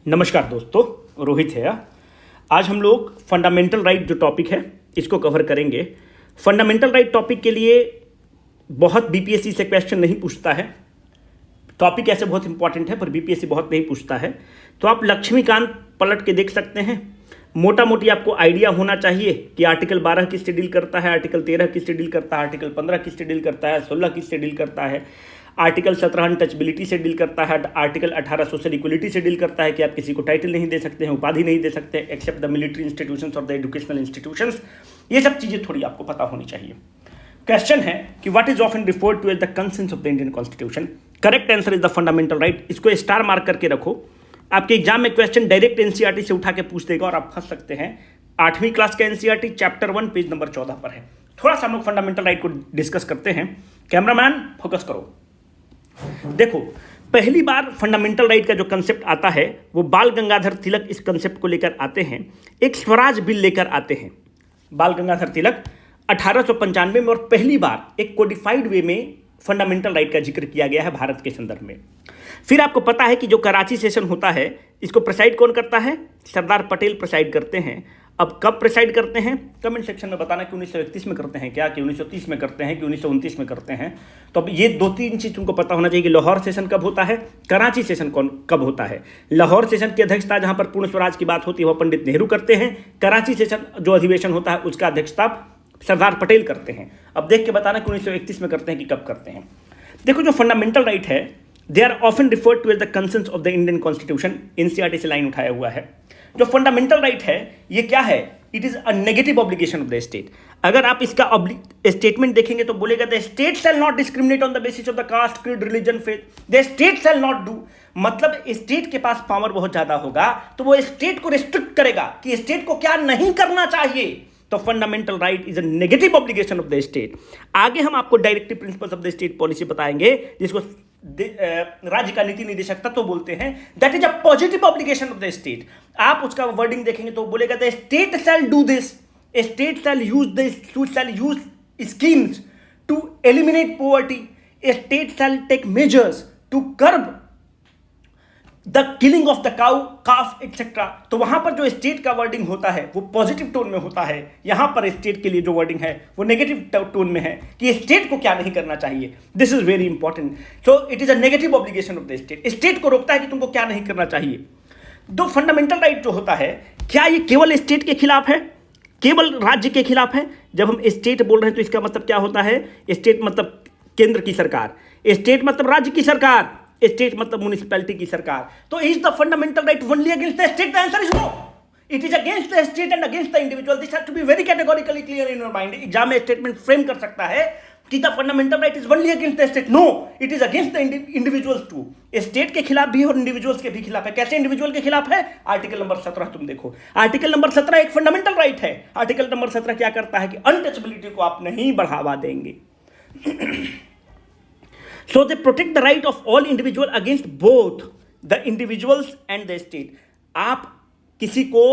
नमस्कार दोस्तों, रोहित है। आज हम लोग फंडामेंटल राइट जो टॉपिक है इसको कवर करेंगे। फंडामेंटल राइट टॉपिक के लिए बहुत बीपीएससी से क्वेश्चन नहीं पूछता है। टॉपिक ऐसे बहुत इंपॉर्टेंट है पर बीपीएससी बहुत नहीं पूछता है। तो आप लक्ष्मीकांत पलट के देख सकते हैं। मोटा मोटी आपको आइडिया होना चाहिए कि आर्टिकल 12 किससे डील करता है, आर्टिकल 13 किससे डील करता है, आर्टिकल 15 किससे डील करता है, 16 किससे डील करता है, आर्टिकल 17 अनटचबिलिटी से डील करता है, आर्टिकल 18 सोशल इक्वलिटी से डील करता है कि आप किसी को टाइटल नहीं दे सकते हैं, उपाधि नहीं दे सकते एक्सेप्ट द मिलिट्री इंस्टीट्यूशंस और द एजुकेशनल इंस्टीट्यूशंस। ये सब चीज़ें थोड़ी आपको पता होनी चाहिए। क्वेश्चन है कि what is often referred to as the consents of the Indian constitution. Correct answer is the fundamental right. इसको स्टार मार्क करके रखो। आपके एग्जाम में क्वेश्चन डायरेक्ट एनसीईआरटी से उठा के पूछ देगा और आप फंस सकते हैं। 8वीं क्लास का एनसीईआरटी चैप्टर 1 पेज नंबर 14 पर है। थोड़ा सा हम लोग फंडामेंटल राइट को डिस्कस करते हैं। कैमरामैन फोकस करो। देखो, पहली बार फंडामेंटल राइट का जो कंसेप्ट आता है वो बाल गंगाधर तिलक इस कंसेप्ट को लेकर आते हैं। एक स्वराज बिल लेकर आते हैं बाल गंगाधर तिलक 1895 में, और पहली बार एक कोडिफाइड वे में फंडामेंटल राइट का जिक्र किया गया है भारत के संदर्भ में। फिर आपको पता है कि जो कराची सेशन होता है इसको प्रेसाइड कौन करता है? सरदार पटेल प्रेसाइड करते हैं। अब कब प्रेसाइड करते हैं कमेंट सेक्शन में बताना कि 1931 में करते हैं क्या, कि 1930 में करते हैं, कि 1929 में करते हैं। तो अब ये 2-3 चीज़ तुमको पता होना चाहिए कि लाहौर सेशन कब होता है, कराची सेशन कब होता है। लाहौर सेशन की अध्यक्षता जहां पर पूर्ण स्वराज की बात होती है वो पंडित नेहरू करते हैं। कराची सेशन जो अधिवेशन होता है उसका अध्यक्षता सरदार पटेल करते हैं। अब देख के बताना कि 1931 में करते हैं कि कब करते हैं। देखो, जो फंडामेंटल राइट है they are often referred to as the consents of the Indian constitution. NCERT से लाइन उठाया हुआ है। जो फंडामेंटल राइट है ये क्या है? It is a negative obligation of the state. अगर आप इसका स्टेटमेंट देखेंगे तो बोलेगा the state shall not discriminate on the basis of the caste, creed, religion, faith. The state shall not do, मतलब स्टेट के पास पावर बहुत ज्यादा होगा तो वो स्टेट को रिस्ट्रिक्ट करेगा कि स्टेट को क्या नहीं करना चाहिए। तो fundamental right is a negative obligation of the state. आगे हम आपको directive principles of the state policy बताएंगे जिसको राज्य का नीति निदेशक तत्व बोलते हैं। That is a positive obligation of the state. आप उसका वर्डिंग देखेंगे तो बोलेगा the state shall do this, state shall use schemes to eliminate poverty, state shall take measures to curb the killing of the cow, calf etcetera. तो वहां पर जो state का वर्डिंग होता है वो पॉजिटिव टोन में होता है। यहां पर स्टेट के लिए जो वर्डिंग है वो नेगेटिव टोन में है कि स्टेट को क्या नहीं करना चाहिए। This is very important. So it is a negative obligation of the state. State को रोकता है कि तुमको क्या नहीं करना चाहिए। दो फंडामेंटल राइट जो होता है क्या ये केवल स्टेट के खिलाफ है, केवल राज्य के खिलाफ है? जब हम स्टेट बोल रहे हैं तो इसका मतलब क्या होता है? स्टेट मतलब केंद्र की सरकार, स्टेट मतलब राज्य की सरकार, स्टेट मतलब म्युनिसिपैलिटी की सरकार। तो is the fundamental right only against the state? The answer is no. It is against the state and against the individual. This has to be very categorically clear in your mind. Exam में statement frame कर सकता है कि the fundamental right is only against the state. No, it is against the individuals too. State के खिलाफ भी और individuals के भी खिलाफ है। कैसे इंडिविजुअल के खिलाफ है? आर्टिकल नंबर 17 तुम देखो। आर्टिकल नंबर 17 एक फंडामेंटल राइट है। आर्टिकल नंबर 17 क्या करता है कि अनटचबिलिटी को आप नहीं बढ़ावा देंगे। So they protect the right of all individual against both the individuals and the state. आप किसी को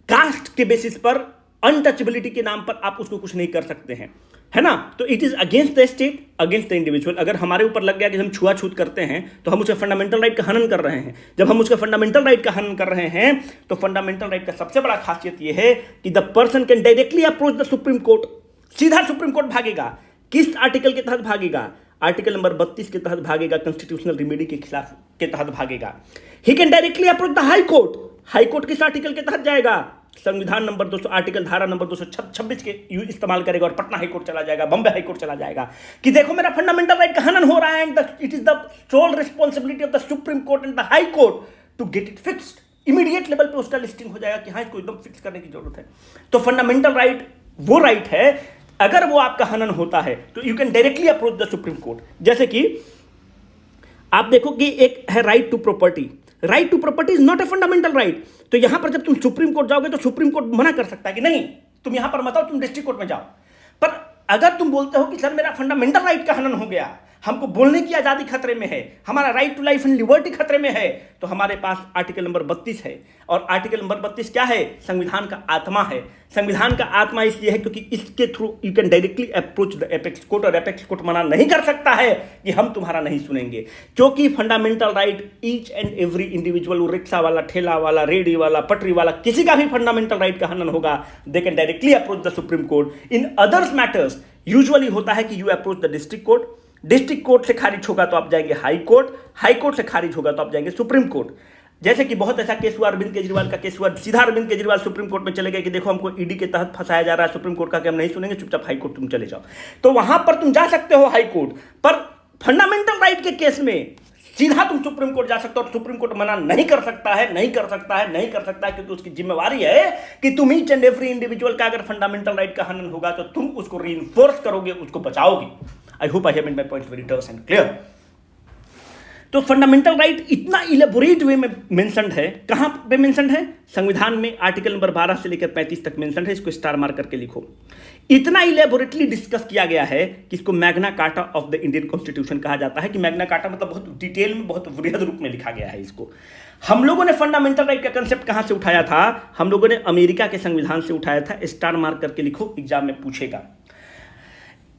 कास्ट के बेसिस पर अनटचबिलिटी के नाम पर आप उसको कुछ नहीं कर सकते हैं, है ना? तो it is against the state, against the individual. अगर हमारे ऊपर लग गया कि हम छुआछूत करते हैं तो हम उसके फंडामेंटल राइट का हनन कर रहे हैं। जब हम उसके फंडामेंटल राइट का हनन कर रहे हैं तो फंडामेंटल राइट का सबसे बड़ा खासियत यह है कि the person can directly approach the supreme court. सीधा सुप्रीम कोर्ट भागेगा। किस आर्टिकल के तहत भागेगा? आर्टिकल नंबर 32 के तहत भागेगा। कॉन्स्टिट्यूशनल रिमेडी के खिलाफ के तहत भागेगा। He can directly approach the high court. High court किस आर्टिकल के तहत जाएगा? संविधान नंबर 200 आर्टिकल धारा नंबर 226 के इस्तेमाल करेगा और पटना हाई कोर्ट चला जाएगा, बॉम्बे हाई कोर्ट चला जाएगा कि देखो मेरा फंडामेंटल राइट का हनन हो रहा है and it is the sole responsibility of the supreme court and the high court to get it fixed. Immediate level पे उसका लिस्टिंग हो जाएगा कि हाँ इसको एकदम फिक्स करने की जरूरत है। तो फंडामेंटल राइट वो राइट है अगर वो आपका हनन होता है तो you can directly approach the supreme court. जैसे कि आप देखो कि एक है right to property. Right to property is not a fundamental right. तो यहां पर जब तुम सुप्रीम कोर्ट जाओगे तो सुप्रीम कोर्ट मना कर सकता है कि नहीं तुम यहां पर मत आओ, तुम डिस्ट्रिक्ट कोर्ट में जाओ। पर अगर तुम बोलते हो कि सर मेरा फंडामेंटल राइट का हनन हो गया, हमको बोलने की आज़ादी खतरे में है, हमारा right to life and liberty खतरे में है, तो हमारे पास आर्टिकल नंबर 32 है। और आर्टिकल नंबर 32 क्या है? संविधान का आत्मा है। संविधान का आत्मा इसलिए है क्योंकि इसके through you can directly approach the apex court, और एपेक्स कोर्ट मना नहीं कर सकता है कि हम तुम्हारा नहीं सुनेंगे, क्योंकि fundamental right each and every individual, rickshaw वाला, ठेला वाला, रेडी वाला, पटरी वाला, किसी का भी फंडामेंटल राइट का हनन होगा, they can directly approach the supreme court. In others matters usually होता है कि you approach the district court, district court से खारिज होगा तो आप जाएंगे हाई कोर्ट, हाई कोर्ट से खारिज होगा तो आप जाएंगे सुप्रीम कोर्ट। जैसे कि बहुत ऐसा केस हुआ, अरविंद केजरीवाल का केस हुआ, सीधा अरविंद केजरीवाल सुप्रीम कोर्ट में चले गए कि देखो हमको ईडी के तहत फंसाया जा रहा है, सुप्रीम कोर्ट का कि हम नहीं सुनेंगे, चुपचाप हाई कोर्ट तुम चले जाओ। तो वहां पर तुम जा सकते हो हाई कोर्ट, पर फंडामेंटल राइट के केस में सीधा तुम सुप्रीम कोर्ट जा सकते हो, और सुप्रीम कोर्ट मना नहीं कर सकता है, नहीं कर सकता है, नहीं कर सकता है, क्योंकि उसकी जिम्मेवारी है कि तुम ईच एंड एवरी इंडिविजुअल का अगर फंडामेंटल राइट का हनन होगा तो तुम उसको रीइंफोर्स करोगे, उसको बचाओगे। I hope I have made my point very terse and clear. तो फंडामेंटल राइट इतना इलेबोरेट वे में मेंशन्ड है, कहां पे मेंशन्ड है? संविधान में आर्टिकल नंबर 12 से लेकर 35 तक मेंशन्ड है। इसको स्टार मार करके लिखो। इतना इलेबोरेटली डिस्कस किया गया है कि इसको Magna carta of the Indian constitution कहा जाता है, कि मैग्ना कार्टा मतलब बहुत डिटेल में, बहुत वृहद रूप में लिखा गया है इसको। हम लोगों ने फंडामेंटल राइट का कंसेप्ट कहां से उठाया था? हम लोगों ने अमेरिका के संविधान से उठाया था। स्टार मार करके लिखो, एग्जाम में पूछेगा।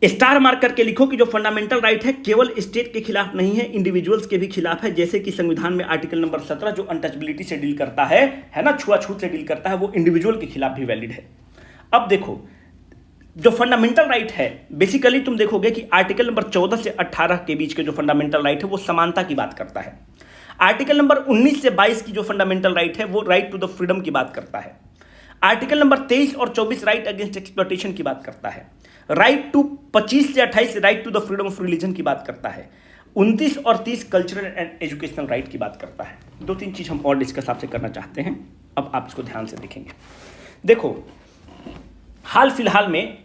स्टार मार्क करके लिखो कि जो फंडामेंटल राइट है केवल स्टेट के खिलाफ नहीं है, इंडिविजुअल्स के भी खिलाफ है। जैसे कि संविधान में आर्टिकल नंबर 17 जो अनटचबिलिटी से डील करता है ना, छुआछूत से डील करता है, वो इंडिविजुअल के खिलाफ भी वैलिड है। अब देखो, जो फंडामेंटल राइट है, बेसिकली तुम देखोगे कि आर्टिकल नंबर 14 से 18 के बीच के जो फंडामेंटल राइट है वो समानता की बात करता है। आर्टिकल नंबर 19 से 22 की जो फंडामेंटल राइट है वो राइट टू द फ्रीडम की बात करता है। आर्टिकल नंबर 23 और 24 राइट अगेंस्ट एक्सप्लॉयटेशन की बात करता है। राइट टू 25 से 28 right to the freedom of religion की बात करता है। 29 और 30 कल्चरल एंड एजुकेशनल राइट की बात करता है। 2-3 चीज हम और डिस्कस आपसे करना चाहते हैं, अब आप इसको ध्यान से देखेंगे। देखो, हाल फिलहाल में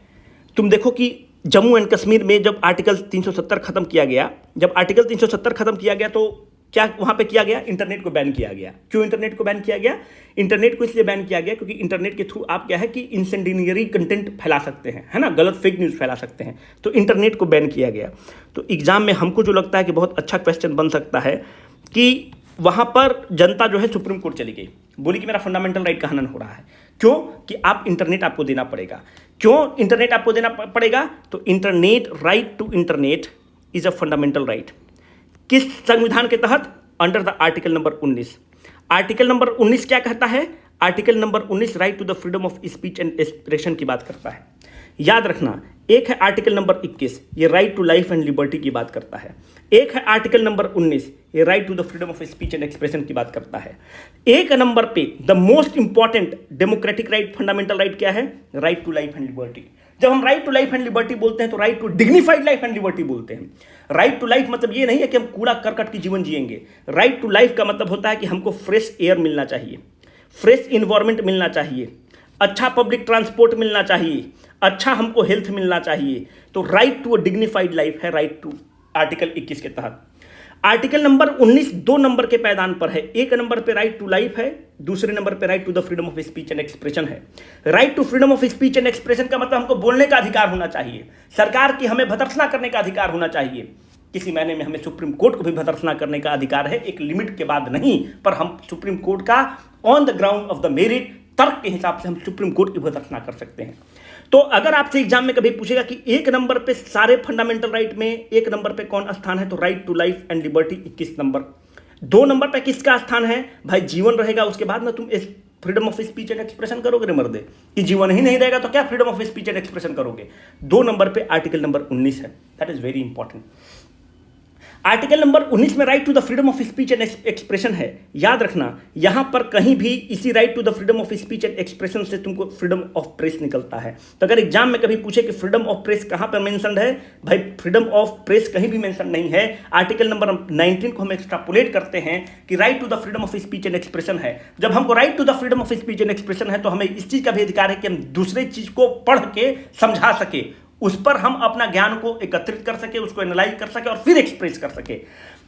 तुम देखो कि जम्मू एंड कश्मीर में जब आर्टिकल 370 खत्म किया गया, जब आर्टिकल 370 खत्म किया गया तो क्या वहां पे किया गया? इंटरनेट को बैन किया गया। क्यों इंटरनेट को बैन किया गया? इंटरनेट को इसलिए बैन किया गया क्योंकि इंटरनेट के थ्रू आप क्या है कि इंसेंडिनियरी कंटेंट फैला सकते हैं, है ना, गलत फेक न्यूज़ फैला सकते हैं, तो इंटरनेट को बैन किया गया। तो एग्जाम में हमको जो लगता है कि बहुत अच्छा क्वेश्चन बन सकता है कि वहां पर जनता जो है सुप्रीम कोर्ट चली गई, बोली कि मेरा फंडामेंटल राइट का हनन हो रहा है। क्यों? कि आप इंटरनेट आपको देना पड़ेगा। क्यों इंटरनेट आपको देना पड़ेगा? तो internet, right to internet is a fundamental right. किस संविधान के तहत? Under the article number 19। Article number 19 क्या कहता है? Article number 19 right to the freedom of speech and expression की बात करता है। याद रखना, एक है आर्टिकल नंबर 21, ये right to life and liberty की बात करता है। एक है आर्टिकल नंबर 19, ये right to the freedom of speech and expression की बात करता है। एक नंबर पे the most important democratic right, fundamental right क्या है? Right to life and liberty. जब हम right to life and liberty बोलते हैं तो right to dignified life and liberty बोलते हैं। राइट टू लाइफ मतलब ये नहीं है कि हम कूड़ा करकट की जीवन जिएंगे। राइट टू लाइफ का मतलब होता है कि हमको फ्रेश एयर मिलना चाहिए, फ्रेश इन्वायरमेंट मिलना चाहिए, अच्छा पब्लिक ट्रांसपोर्ट मिलना चाहिए, अच्छा हमको हेल्थ मिलना चाहिए। तो right to a dignified life है राइट टू आर्टिकल 21 के तहत। आर्टिकल नंबर 19 2 नंबर के पैदान पर है। एक नंबर पे राइट टू लाइफ है, दूसरे नंबर पे right to the freedom of speech and expression है। Right to freedom of speech and expression का मतलब हमको बोलने का अधिकार होना चाहिए, सरकार की हमें भर्त्सना करने का अधिकार होना चाहिए। किसी मायने में हमें सुप्रीम कोर्ट को भी भर्त्सना करने का अधिकार है, एक लिमिट के बाद नहीं, पर हम सुप्रीम कोर्ट का on the ground of the merit, तर्क के हिसाब से हम सुप्रीम कोर्ट की भर्त्सना कर सकते हैं। तो अगर आपसे एग्जाम में कभी पूछेगा कि एक नंबर पे सारे फंडामेंटल राइट में एक नंबर पे कौन स्थान है, तो right to life and liberty 21 number. 2 number पे किसका स्थान है? भाई जीवन रहेगा, उसके बाद ना तुम freedom of speech and expression करोगे रे मर्दे, कि जीवन ही नहीं रहेगा तो क्या freedom of speech and expression करोगे? 2 नंबर पे आर्टिकल नंबर 19 है। That is very important. Article number 19 में right to the freedom of speech and expression है। याद रखना, यहां पर कहीं भी इसी right to the freedom of speech and expression से तुमको फ्रीडम ऑफ प्रेस निकलता है। तो अगर एग्जाम में कभी पूछे कि फ्रीडम ऑफ प्रेस कहां पर मेंशन्ड है, भाई फ्रीडम ऑफ प्रेस कहीं भी मेंशन नहीं है। आर्टिकल नंबर 19 को हम एक्सट्रापोलेट करते हैं कि right to the freedom of speech and expression है। जब हमको right to the freedom of speech and expression है तो हमें इस चीज का भी अधिकार है कि हम दूसरे चीज को पढ़ के समझा सके, उस पर हम अपना ज्ञान को एकत्रित कर सके, उसको एनालाइज कर सके और फिर एक्सप्रेस कर सके।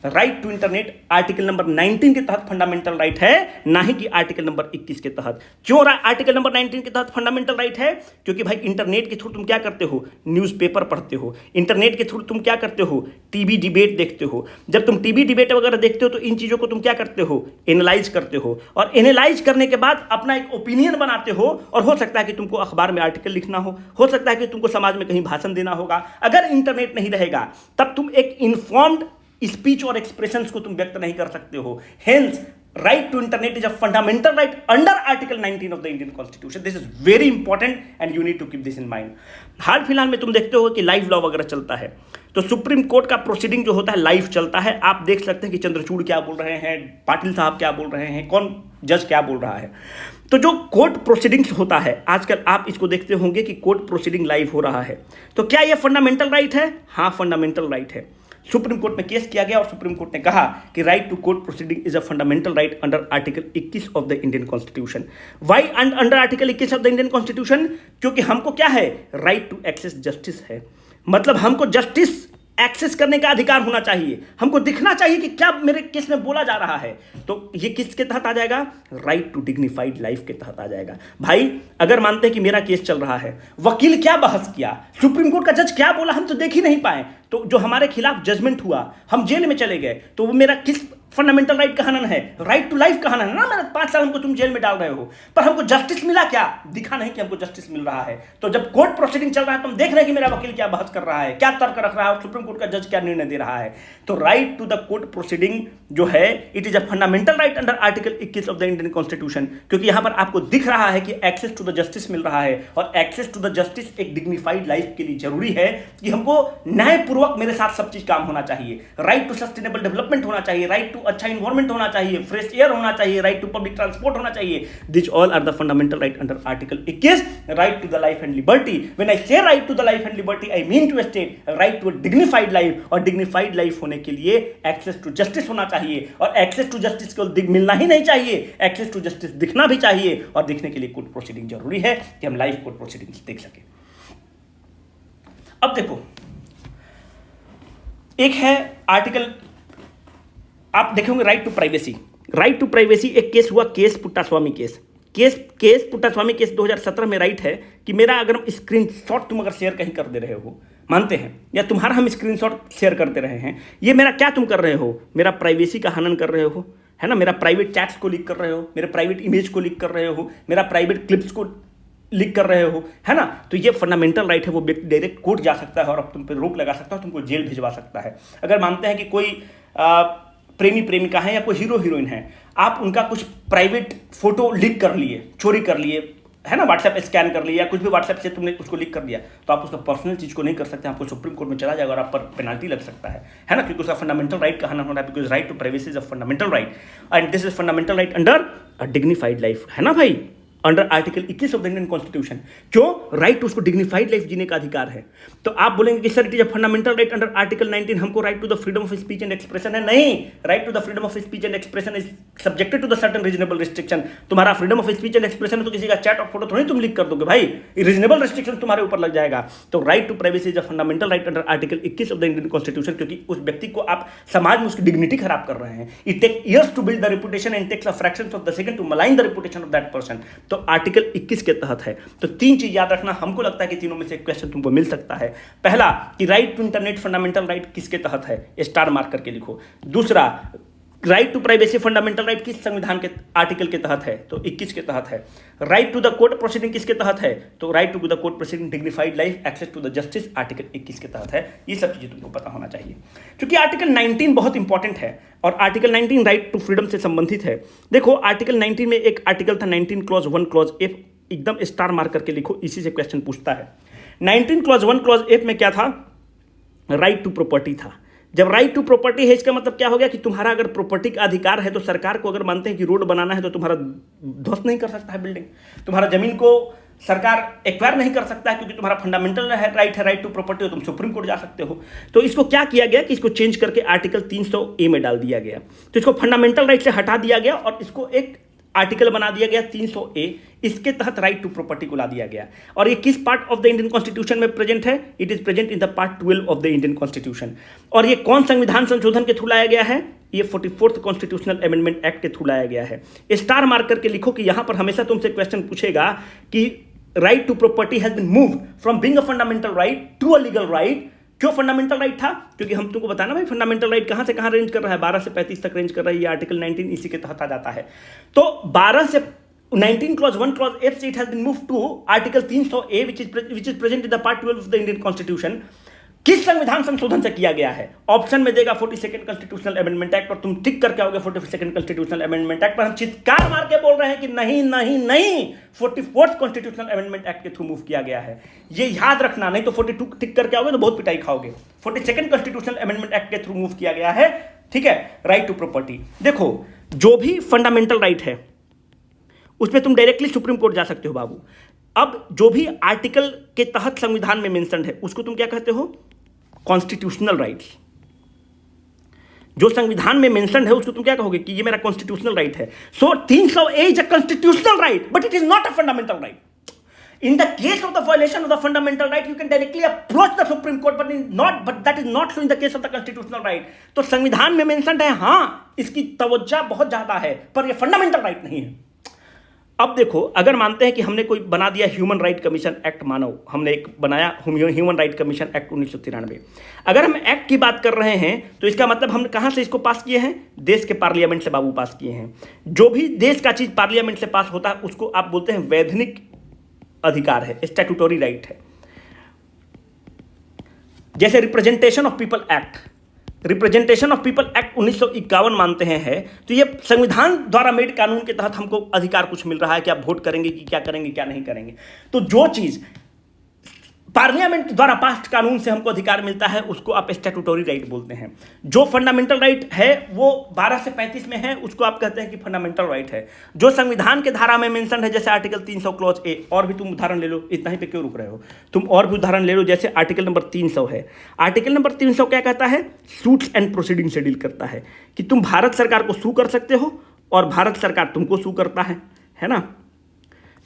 Right to internet article number 19 के तहत फंडामेंटल राइट है, ना ही कि आर्टिकल नंबर 21 के तहत। क्यों आर्टिकल नंबर 19 के तहत फंडामेंटल राइट है? क्योंकि भाई इंटरनेट के थ्रू तुम क्या करते हो, न्यूज़पेपर पढ़ते हो, इंटरनेट के थ्रू तुम क्या करते हो, टीवी डिबेट देखते हो। जब तुम टीवी डिबेट वगैरह देखते हो तो इन चीज़ों को तुम क्या करते हो, एनालाइज करते हो, और एनालाइज करने के बाद अपना एक ओपिनियन बनाते हो, और हो सकता है कि तुमको अखबार में आर्टिकल लिखना हो सकता है कि तुमको समाज में कहीं भाषण देना होगा। अगर इंटरनेट नहीं रहेगा तब तुम एक इन्फॉर्म्ड स्पीच और एक्सप्रेशंस को तुम व्यक्त नहीं कर सकते हो। Hence right to internet is a fundamental right under article 19 of the Indian constitution. This is very important and you need to keep this in mind. हाल फिलहाल में तुम देखते हो कि लाइव लॉ वगैरह चलता है, तो सुप्रीम कोर्ट का प्रोसीडिंग जो होता है लाइव चलता है। आप देख सकते हैं कि चंद्रचूड़ क्या बोल रहे हैं, पाटिल साहब क्या बोल रहे हैं, कौन जज क्या बोल रहा है। तो जो कोर्ट प्रोसीडिंग्स होता है आजकल आप इसको देखते होंगे कि कोर्ट प्रोसीडिंग लाइव हो रहा है। तो क्या यह फंडामेंटल राइट है? हाँ, फंडामेंटल राइट है। सुप्रीम कोर्ट में केस किया गया और सुप्रीम कोर्ट ने कहा कि right to court proceeding is a fundamental right under article 21 of the Indian constitution. Why under article 21 of the Indian constitution? क्योंकि हमको क्या है, राइट टू एक्सेस जस्टिस है। मतलब हमको जस्टिस एक्सेस करने का अधिकार होना चाहिए, हमको दिखना चाहिए कि क्या मेरे केस में बोला जा रहा है। तो ये किसके तहत आ जाएगा? राइट टू डिग्निफाइड लाइफ के तहत आ जाएगा। भाई अगर मानते हैं कि मेरा केस चल रहा है, वकील क्या बहस किया, सुप्रीम कोर्ट का जज क्या बोला, हम तो देख ही नहीं पाए, तो जो हमारे खिलाफ जजमेंट हुआ, हम जेल में चले गए, तो वो मेरा किस फंडामेंटल राइट का हनन है? राइट टू लाइफ का हनन है ना। मेरा 5 साल हमको तुम जेल में डाल रहे हो, पर हमको जस्टिस मिला क्या? दिखा नहीं कि हमको जस्टिस मिल रहा है। तो जब कोर्ट प्रोसीडिंग चल रहा है तो हम देख रहे हैं कि मेरा वकील क्या बहस कर रहा है, क्या तर्क रख रहा है, और सुप्रीम कोर्ट का जज क्या निर्णय दे रहा है। तो right to the court proceeding जो है it is a fundamental right under article 21 of the Indian constitution, क्योंकि यहां पर आपको दिख रहा है कि एक्सेस टू द जस्टिस मिल रहा है, और एक्सेस टू द जस्टिस एक डिग्निफाइड लाइफ के लिए जरूरी है कि हमको न्यायपूर्वक मेरे साथ सब चीज काम होना चाहिए। राइट टू सस्टेनेबल डेवलपमेंट होना चाहिए, राइट टू अच्छा इन्वायरमेंट होना चाहिए, फ्रेश एयर होना चाहिए, राइट टू पब्लिक ट्रांसपोर्ट होना चाहिए। This all are the fundamental right under article 21, right to the life and liberty. When I say right to the life and liberty I mean to state right to dignified life, और dignified life होने के लिए access to justice होना चाहिए, और access to justice को मिलना ही नहीं चाहिए, एक्सेस टू जस्टिस दिखना भी चाहिए, और दिखने के लिए कोर्ट प्रोसीडिंग जरूरी है कि हम लाइव कोर्ट प्रोसीडिंग्स देख सके। अब देखो, एक है आर्टिकल, आप देखेंगे right to privacy. Right to privacy एक केस हुआ, case Puttaswamy case Puttaswamy case 2017 में राइट है कि मेरा अगर स्क्रीनशॉट तुम अगर शेयर कहीं कर दे रहे हो, मानते हैं, या तुम्हारा हम स्क्रीनशॉट शेयर करते रहे हैं, ये मेरा क्या तुम कर रहे हो, मेरा प्राइवेसी का हनन कर रहे हो, है ना। मेरा प्राइवेट चैट्स को लीक कर रहे हो, मेरे प्राइवेट इमेज को लीक कर रहे हो, मेरा प्राइवेट क्लिप्स को लीक कर रहे हो, है ना। तो ये फंडामेंटल राइट है, वो व्यक्ति डायरेक्ट कोर्ट जा सकता है और अब तुम पे रोक लगा सकता है, तुमको जेल भिजवा सकता है। अगर मानते हैं कि कोई प्रेमी प्रेमिका है या कोई हीरो हीरोइन है, आप उनका कुछ प्राइवेट फोटो लीक कर लिए, चोरी कर लिए, है ना, व्हाट्सएप स्कैन कर लिया, कुछ भी व्हाट्सएप से तुमने उसको लीक कर दिया, तो आप उसका पर्सनल चीज को नहीं कर सकते, आपको सुप्रीम कोर्ट में चला जाएगा और आप पर पेनल्टी लग सकता है ना, क्योंकि उसका फंडामेंटल राइट का हनन हो रहा है, because right to privacy is a fundamental right and this is fundamental right under a dignified life, है ना भाई, under article 21 of the Indian constitution. क्यों? राइट टू उसको डिग्निफाइड लाइफ जीने का अधिकार है। तो आप बोलेंगे कि sir it is a fundamental right under article 19, हमको right to the freedom of speech and expression है। नहीं, right to the freedom of speech and expression is subjected to the certain reasonable restriction. तुम्हारा freedom of speech and expression तो किसी का chat और photo थोड़ी तुम लीक कर दोगे भाई, रीजनेबल रिस्ट्रिक्शन तुम्हारे ऊपर लग जाएगा। तो right to privacy is a fundamental right under article 21 of the Indian constitution, क्योंकि उस व्यक्ति को आप समाज में उसकी डिग्निटी खराब कर रहे हैं। It take years to build the reputation and takes a fractions of the second to malign the reputation of that person. तो आर्टिकल 21 के तहत है। तो 3 चीज याद रखना, हमको लगता है कि तीनों में से एक क्वेश्चन तुमको मिल सकता है। पहला कि right to internet fundamental right किसके तहत है, स्टार मार्क करके लिखो। दूसरा, right to privacy fundamental right किस संविधान के आर्टिकल के तहत है, तो 21 के तहत है। Right to the court proceeding किसके तहत है, तो right to the court proceeding dignified life access to the justice article 21 के तहत है। ये सब चीजें तुमको पता होना चाहिए, क्योंकि आर्टिकल 19 बहुत इंपॉर्टेंट है और आर्टिकल 19 राइट टू फ्रीडम से संबंधित है। देखो आर्टिकल 19 में एक आर्टिकल था 19 क्लॉज 1 क्लॉज एफ, एकदम स्टार मार्क करके लिखो, इसी से क्वेश्चन पूछता है। 19 क्लॉज 1 क्लॉज एफ में क्या था, राइट टू प्रॉपर्टी था। जब राइट टू प्रॉपर्टी है इसका मतलब क्या हो गया कि तुम्हारा अगर प्रॉपर्टी का अधिकार है तो सरकार को अगर मानते हैं कि रोड बनाना है तो तुम्हारा ध्वस्त नहीं कर सकता है बिल्डिंग, तुम्हारा जमीन को सरकार एक्वायर नहीं कर सकता है, क्योंकि तुम्हारा फंडामेंटल राइट है राइट टू प्रॉपर्टी, हो तुम सुप्रीम कोर्ट जा सकते हो। तो इसको क्या किया गया कि इसको चेंज करके आर्टिकल 300A में डाल दिया गया। तो इसको फंडामेंटल राइट से हटा दिया गया और इसको एक आर्टिकल बना दिया गया 300A, इसके तहत राइट टू प्रॉपर्टी को ला दिया गया। और ये किस part of the Indian constitution में प्रेजेंट है? It is present in the part 12 of the Indian constitution. और ये कौन संविधान संशोधन के थ्रू लाया गया है? ये 44th कॉन्स्टिट्यूशनल अमेंडमेंट एक्ट के थ्रू लाया गया है। स्टार मार्क करके लिखो कि यहां पर हमेशा तुमसे क्वेश्चन पूछेगा कि right to property has been moved from being a fundamental right to a legal right. क्यों फंडामेंटल राइट था? क्योंकि हम तुमको बताना भाई फंडामेंटल राइट कहां से कहां रेंज कर रहा है, 12 से 35 तक रेंज कर रहा है। ये आर्टिकल 19 इसी के तहत आ जाता है। तो 12 से 19 क्लॉज 1 क्लॉज F से it has been move to article 300A which is present in the part 12 of the Indian constitution. किस संविधान संशोधन से किया गया है? ऑप्शन में देगा 42nd कॉन्स्टिट्यूशनल अमेंडमेंट एक्ट, और तुम टिक करके आओगे 42nd कॉन्स्टिट्यूशनल अमेंडमेंट एक्ट पर। हम चित्कार मार के बोल रहे हैं कि नहीं नहीं नहीं, 44th कॉन्स्टिट्यूशनल अमेंडमेंट एक्ट के थ्रू मूव किया गया है। ये याद रखना, नहीं तो 42 टिक करके आओगे तो बहुत पिटाई खाओगे। 42nd कॉन्स्टिट्यूशनल अमेंडमेंट एक्ट के थ्रू मूव किया गया है। ठीक है, राइट टू प्रॉपर्टी। देखो, जो भी फंडामेंटल राइट है उसमें तुम डायरेक्टली सुप्रीम कोर्ट जा सकते हो बाबू। अब जो भी आर्टिकल के तहत संविधान में मेंशन है उसको तुम क्या कहते हो? Constitutional rights. जो संविधान में मेंशन है उसको तुम क्या कहोगे? कि ये मेरा कॉन्स्टिट्यूशनल राइट है। सो 300A is a constitutional right, but it is not a fundamental right. In the case of the violation of the fundamental right, you can directly approach the Supreme Court, but that is not so in the case of the constitutional right. तो संविधान में mention है, हाँ, इसकी तवज्जो बहुत ज्यादा है, पर ये फंडामेंटल राइट नहीं है। अब देखो, अगर मानते हैं कि हमने कोई बना दिया ह्यूमन राइट कमीशन एक्ट, मानो हमने एक बनाया ह्यूमन राइट कमीशन एक्ट 1993। अगर हम एक्ट की बात कर रहे हैं तो इसका मतलब हम कहां से इसको पास किए हैं? देश के पार्लियामेंट से बाबू पास किए हैं। जो भी देश का चीज पार्लियामेंट से पास होता है उसको आप बोलते हैं वैधानिक अधिकार है, स्टैट्यूटरी राइट है। जैसे representation of people act, representation of people act 1951 मानते हैं है, तो ये संविधान द्वारा मेड कानून के तहत हमको अधिकार कुछ मिल रहा है कि आप वोट करेंगे कि क्या करेंगे क्या नहीं करेंगे। तो जो चीज पार्लियामेंट द्वारा पास कानून से हमको अधिकार मिलता है उसको आप स्टैट्यूटरी राइट बोलते हैं। जो फंडामेंटल राइट है वो 12 से 35 में है, उसको आप कहते हैं कि फंडामेंटल राइट है। जो संविधान के धारा में मेंशन है, जैसे आर्टिकल 300 क्लॉज A, और भी तुम उदाहरण ले लो, इतना ही पे क्यों रुक रहे हो, तुम और भी उदाहरण ले लो। जैसे आर्टिकल नंबर 300 है। आर्टिकल नंबर 300 क्या कहता है? सूट्स एंड प्रोसीडिंग से डील करता है कि तुम भारत सरकार को सू कर सकते हो और भारत सरकार तुमको सू करता है ना,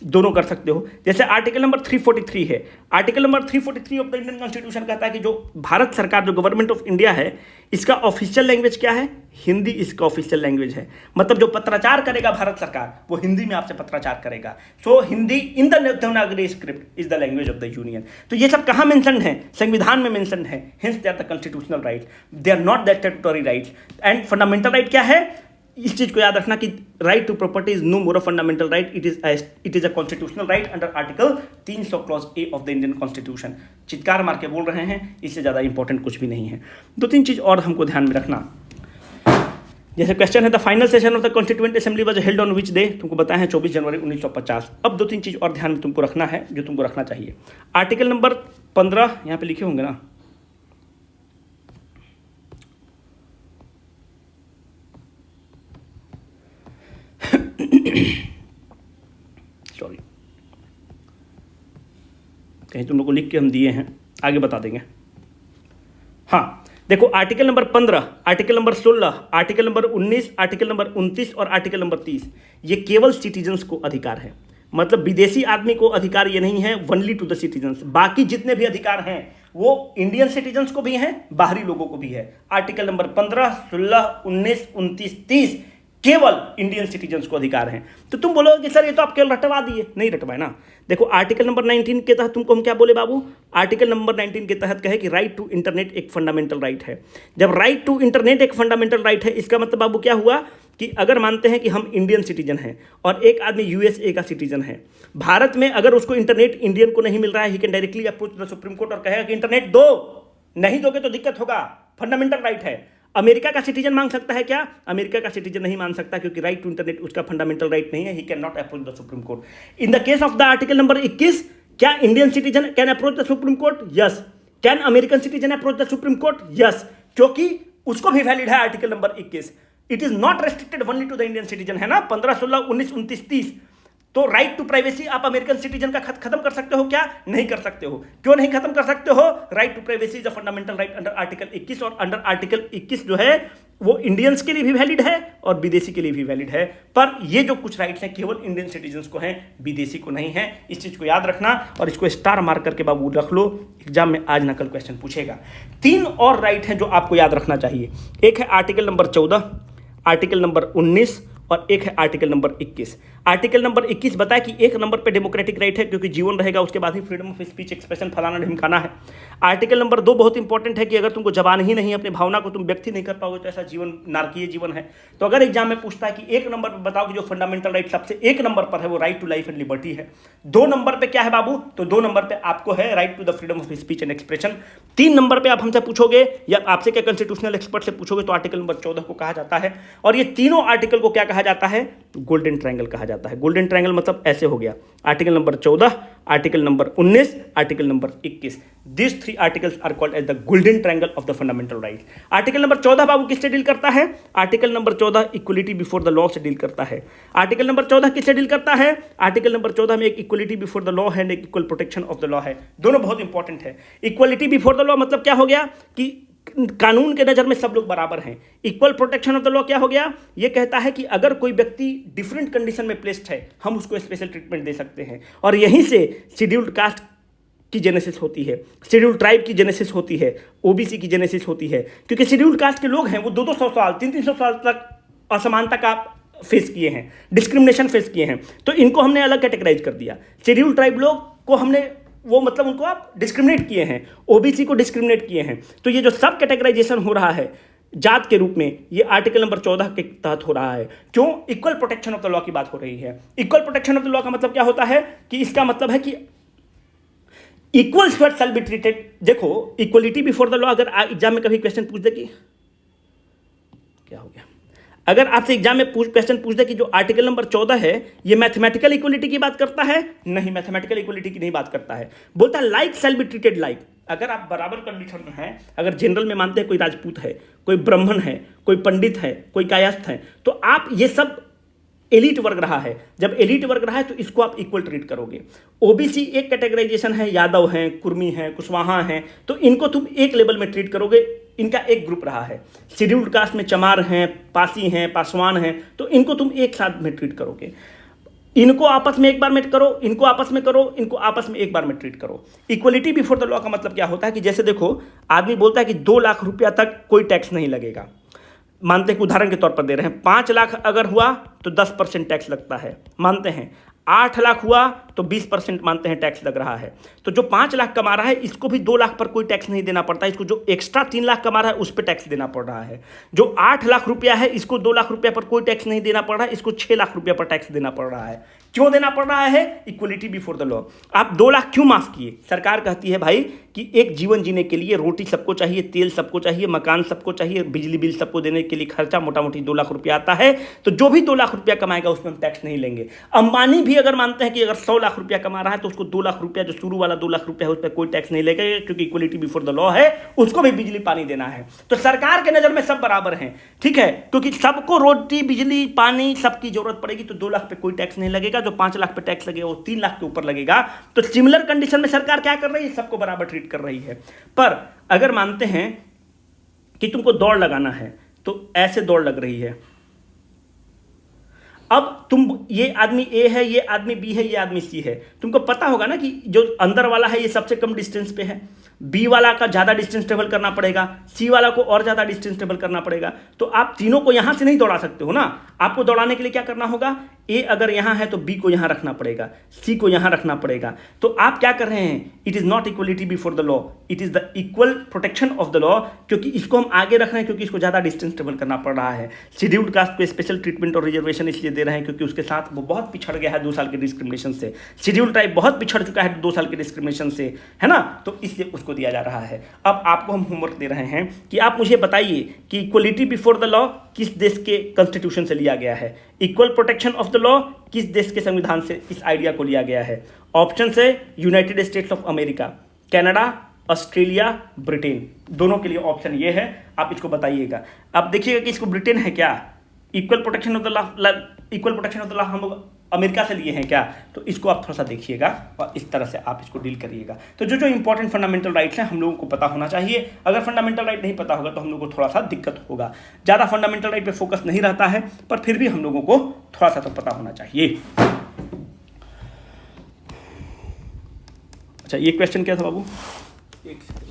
दोनों कर सकते हो। जैसे आर्टिकल नंबर 343 है। Article number 343 of the Indian constitution कहता है कि जो भारत सरकार, जो गवर्नमेंट ऑफ इंडिया है, इसका ऑफिशियल लैंग्वेज क्या है? हिंदी इसका ऑफिशियल लैंग्वेज है। मतलब जो पत्राचार करेगा भारत सरकार वो हिंदी में आपसे पत्राचार करेगा। So Hindi in the Devanagari script is the language of the union. तो ये सब कहाँ मेंशन है? संविधान में मेंशन है। Hence they are the constitutional rights, they are not the statutory rights. And fundamental right क्या है? इस चीज को याद रखना कि right to property is no more a fundamental right, it is a constitutional right under article 300 clause A of the Indian constitution. चित्कार मार के बोल रहे हैं, इससे ज्यादा इंपॉर्टेंट कुछ भी नहीं है। 2-3 चीज और हमको ध्यान में रखना। जैसे क्वेश्चन है, the final session of the constituent assembly was held on which day? तुमको बताया है 24 जनवरी 1950। अब 2-3 चीज और ध्यान में तुमको रखना है जो तुमको रखना चाहिए। आर्टिकल नंबर 15 यहाँ पे लिखे होंगे ना, सॉरी, कहीं तुम लोग को लिख के हम दिए हैं, आगे बता देंगे। हाँ देखो, article number 15, article number 16, article number 19, article number 29 और आर्टिकल नंबर 30 ये केवल सिटीजन्स को अधिकार है। मतलब विदेशी आदमी को अधिकार ये नहीं है, ओनली टू द सिटीजन्स। बाकी जितने भी अधिकार हैं वो इंडियन सिटीजन्स को भी हैं, बाहरी लोगों को भी है। आर्टिकल नंबर 15, 16, 19, 29, 30 केवल इंडियन सिटीजन्स को अधिकार हैं। तो तुम बोलोगे कि सर ये तो आप केवल रटवा दिए। नहीं रटवाए ना। देखो, आर्टिकल नंबर 19 के तहत तुमको हम क्या बोले बाबू? आर्टिकल नंबर 19 के तहत कहे कि राइट टू इंटरनेट एक फंडामेंटल राइट है। जब राइट टू इंटरनेट एक फंडामेंटल राइट है, इसका मतलब बाबू क्या हुआ कि अगर मानते हैं कि हम इंडियन सिटीजन हैं और एक आदमी USA का सिटीजन है, भारत में अगर उसको इंटरनेट इंडियन को नहीं मिल रहा है, he can directly approach the supreme court और कहेगा कि इंटरनेट दो, नहीं दोगे तो दिक्कत होगा, फंडामेंटल राइट है। अमेरिका का सिटीजन मांग सकता है क्या? अमेरिका का सिटीजन नहीं मांग सकता, क्योंकि राइट टू इंटरनेट उसका फंडामेंटल राइट नहीं है। He can not approach the supreme court. In the case of the article number 21, क्या Indian citizen can approach the supreme court? Yes. Can American citizen approach the supreme court? Yes, क्योंकि उसको भी valid है article number 21। It is not restricted only to the Indian citizen, है ना। 15, 16, 19, 29, 30। तो right to privacy आप American citizen का खत्म कर सकते हो क्या? नहीं कर सकते हो। क्यों नहीं खत्म कर सकते हो? Right to privacy is a fundamental right under article 21, और अंडर आर्टिकल 21 जो है वो इंडियंस के लिए भी वैलिड है और विदेशी के लिए भी वैलिड है, पर ये जो कुछ राइट्स हैं केवल इंडियन सिटीजन्स को हैं, विदेशी को नहीं है। इस चीज़ को याद रखना और इसको स्टार मार्क करके बाबू रख लो, एग्जाम में आज ना कल क्वेश्चन पूछेगा। 3 और राइट हैं जो आपको याद रखना चाहिए। एक है आर्टिकल नंबर 14, आर्टिकल नंबर 19 और एक है आर्टिकल नंबर 21। आर्टिकल नंबर 21 बताया कि 1 नंबर पे डेमोक्रेटिक राइट है क्योंकि जीवन रहेगा, उसके बाद ही फ्रीडम ऑफ स्पीच, एक्सप्रेशन, फलाना ढिमकाना है। आर्टिकल नंबर 2 बहुत इंपॉर्टेंट है कि अगर तुमको जबान ही नहीं, अपनी भावना को तुम व्यक्त नहीं कर पाओगे तो ऐसा जीवन नारकीय जीवन है। तो अगर एग्जाम में पूछता है कि 1 नंबर पर बताओ कि जो फंडामेंटल राइट सबसे 1 नंबर पर है वो right to life and liberty है। 2 नंबर पे क्या है बाबू? तो 2 नंबर पे आपको है right to the freedom of speech and expression. 3 number पे आप हमसे पूछोगे या आपसे क्या कॉन्स्टिट्यूशनल एक्सपर्ट से पूछोगे तो आर्टिकल नंबर 14 को कहा जाता है। और ये तीनों आर्टिकल को क्या कहा जाता है? गोल्डन ट्रायंगल कहा जाता है। गोल्डन ट्रायंगल मतलब ऐसे हो गया, article number 14, article number 19, article number 21। These 3 articles are called as the golden triangle of the fundamental rights. Article number 14 बाबू किससे डील करता है? Article number 14 equality before the law से डील करता है। आर्टिकल नंबर 14 किससे डील करता है? Article number 14 में एक इक्वलिटी बिफोर द लॉ है, एक equal protection of the law है। दोनों बहुत इंपॉर्टेंट है। इक्वलिटी बिफोर द लॉ मतलब क्या हो गया कि कानून के नज़र में सब लोग बराबर हैं। Equal protection of the law क्या हो गया? ये कहता है कि अगर कोई व्यक्ति डिफरेंट कंडीशन में प्लेस्ड है हम उसको स्पेशल ट्रीटमेंट दे सकते हैं। और यहीं से शेड्यूल्ड कास्ट की जेनेसिस होती है, शेड्यूल्ड ट्राइब की जेनेसिस होती है, ओबीसी की जेनेसिस होती है। क्योंकि शेड्यूल्ड कास्ट के लोग हैं वो 200-200 साल, 300-300 साल तक असमानता का फेस किए हैं, डिस्क्रिमिनेशन फेस किए हैं, तो इनको हमने अलग कैटेगराइज कर दिया। शेड्यूल्ड ट्राइब लोग को हमने वो मतलब उनको आप डिस्क्रिमिनेट किए हैं, ओबीसी को डिस्क्रिमिनेट किए हैं। तो ये जो सब कैटेगराइजेशन हो रहा है जात के रूप में, ये आर्टिकल नंबर 14 के तहत हो रहा है। क्यों? Equal protection of the law की बात हो रही है। Equal protection of the law का मतलब क्या होता है कि इसका मतलब है कि equal sweat shall be treated. देखो इक्वलिटी बिफोर द लॉ, अगर एग्जाम में कभी क्वेश्चन पूछ दे कि क्या हो गया, अगर आपसे एग्जाम में क्वेश्चन पूछ दे कि जो आर्टिकल नंबर 14 है ये मैथमेटिकल इक्वलिटी की बात करता है, नहीं मैथमेटिकल इक्वलिटी की नहीं बात करता है। बोलता है like shall be treated like. अगर आप बराबर कंडीशन में हैं, अगर जनरल में मानते हैं कोई राजपूत है, कोई ब्राह्मण है, कोई पंडित है, कोई कायस्थ है, तो आप ये सब एलिट वर्ग रहा है, जब एलिट वर्ग रहा है तो इसको आप इक्वल ट्रीट करोगे। ओबीसी एक कैटेगराइजेशन है, यादव हैं, कुर्मी हैं, कुशवाहा हैं, तो इनको तुम एक लेवल में ट्रीट करोगे, इनका एक ग्रुप रहा है। शेड्यूल्ड कास्ट में चमार हैं, पासी हैं, पासवान हैं, तो इनको तुम एक साथ में ट्रीट करोगे। इनको आपस में एक बार में करो, इनको आपस में करो, इनको आपस में एक बार में ट्रीट करो। इक्वलिटी बिफोर द लॉ का मतलब क्या होता है कि जैसे देखो आदमी बोलता है कि 2 लाख रुपया तक कोई टैक्स नहीं लगेगा। मानते हैं कि उदाहरण के तौर पर दे रहे हैं, 5 लाख अगर हुआ तो 10% टैक्स लगता है, मानते हैं। 8 लाख हुआ तो 20% मानते हैं टैक्स लग रहा है। तो जो 5 लाख कमा रहा है इसको भी 2 लाख पर कोई टैक्स नहीं देना पड़ता, इसको जो एक्स्ट्रा 3 लाख कमा रहा है उस पर टैक्स देना पड़ रहा है। जो 8 लाख रुपया है इसको 2 लाख रुपया पर कोई टैक्स नहीं देना पड़ रहा है, इसको 6 लाख रुपया पर टैक्स देना पड़ रहा है। क्यों देना पड़ रहा है? Equality before the law. आप 2 लाख क्यों माफ किए? सरकार कहती है भाई कि एक जीवन जीने के लिए रोटी सबको चाहिए, तेल सबको चाहिए, मकान सबको चाहिए, बिजली बिल सबको देने के लिए खर्चा मोटा मोटी 2 लाख रुपया आता है, तो जो भी 2 लाख रुपया कमाएगा उसमें हम टैक्स नहीं लेंगे। अंबानी भी अगर मानते हैं कि अगर 100 लाख रुपया कमा रहा है तो उसको 2 लाख रुपया जो शुरू वाला 2 लाख रुपया है उस पर कोई टैक्स नहीं लेगा, क्योंकि इक्वलिटी बिफोर द लॉ है, उसको भी बिजली पानी देना है। तो सरकार के नजर में सब बराबर हैं, ठीक है, क्योंकि सबको रोटी बिजली पानी सबकी जरूरत पड़ेगी, तो 2 लाख पे कोई टैक्स नहीं लगेगा। जो 5 लाख पे टैक्स लगेगा वो 3 लाख के ऊपर लगेगा। तो सिमिलर कंडीशन में सरकार क्या कर रही है? सबको बराबर ट्रीट कर रही है। पर अगर मानते हैं कि तुमको दौड़ लगाना है तो ऐसे दौड़ लग रही है, अब तुम ये आदमी ए है, ये आदमी बी है, ये आदमी सी है, तुमको पता होगा ना कि जो अंदर वाला है ये सबसे कम डिस्टेंस पे है, बी वाला का ज़्यादा डिस्टेंस ट्रेवल करना पड़ेगा, सी वाला को और ज़्यादा डिस्टेंस ट्रेवल करना पड़ेगा। तो आप तीनों को यहाँ से नहीं दौड़ा सकते हो ना। आपको दौड़ाने के लिए क्या करना होगा? ए अगर यहाँ है तो बी को यहाँ रखना पड़ेगा, सी को यहाँ रखना पड़ेगा। तो आप क्या कर रहे हैं? It is not equality before the law, it is the equal protection of the law, क्योंकि इसको हम आगे रख रहे हैं क्योंकि इसको ज़्यादा डिस्टेंस ट्रेवल करना पड़ रहा है। शेड्यूल्ड कास्ट को स्पेशल ट्रीटमेंट और रिजर्वेशन इसलिए दे रहे हैं क्योंकि उसके साथ वो बहुत पिछड़ गया है 2 साल के डिस्क्रिमिनेशन से। शेड्यूल्ड ट्राइब बहुत पिछड़ चुका है 2 साल के डिस्क्रिमिनेशन से, है ना, तो इसलिए उसको दिया जा रहा है। अब आपको हम होमवर्क दे रहे हैं कि आप मुझे बताइए कि इक्वलिटी बिफोर द लॉ किस देश के कॉन्स्टिट्यूशन से लिया गया है, equal protection of the law किस देश के संविधान से इस आइडिया को लिया गया है। ऑप्शन है United states of America, Canada, Australia, Britain. दोनों के लिए ऑप्शन ये है, आप इसको बताइएगा। अब देखिएगा कि इसको ब्रिटेन है क्या। Equal protection of the law, equal protection of the law हम अमेरिका से लिए हैं क्या, तो इसको आप थोड़ा सा देखिएगा और इस तरह से आप इसको डील करिएगा। तो जो जो इंपॉर्टेंट फंडामेंटल राइट्स हैं हम लोगों को पता होना चाहिए। अगर फंडामेंटल राइट नहीं पता होगा तो हम लोगों को थोड़ा सा दिक्कत होगा। ज़्यादा फंडामेंटल राइट पे फोकस नहीं रहता है, पर फिर भी हम लोगों को थोड़ा सा तो पता होना चाहिए। अच्छा, ये क्वेश्चन क्या था बाबू? एक second.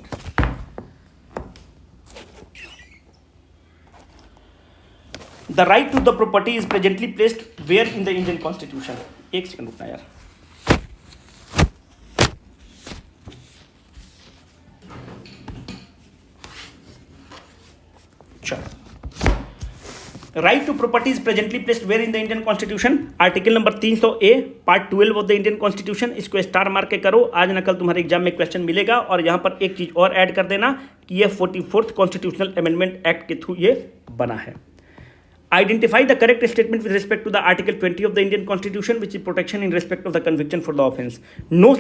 The right to the property is presently placed where in the Indian Constitution? एक सेकंड रुकना यार। Right to property is presently placed where in the Indian constitution? Article number 300A part 12 of the Indian constitution. इसको star मार के करो, आज न कल तुम्हारे एग्जाम में क्वेश्चन मिलेगा। और यहां पर एक चीज और ऐड कर देना कि यह 44th कॉन्स्टिट्यूशनल अमेंडमेंट एक्ट के थ्रू ये बना है। Identify the correct statement with respect to the Article 20 of the Indian Constitution, which is protection in respect of the conviction for the offence. No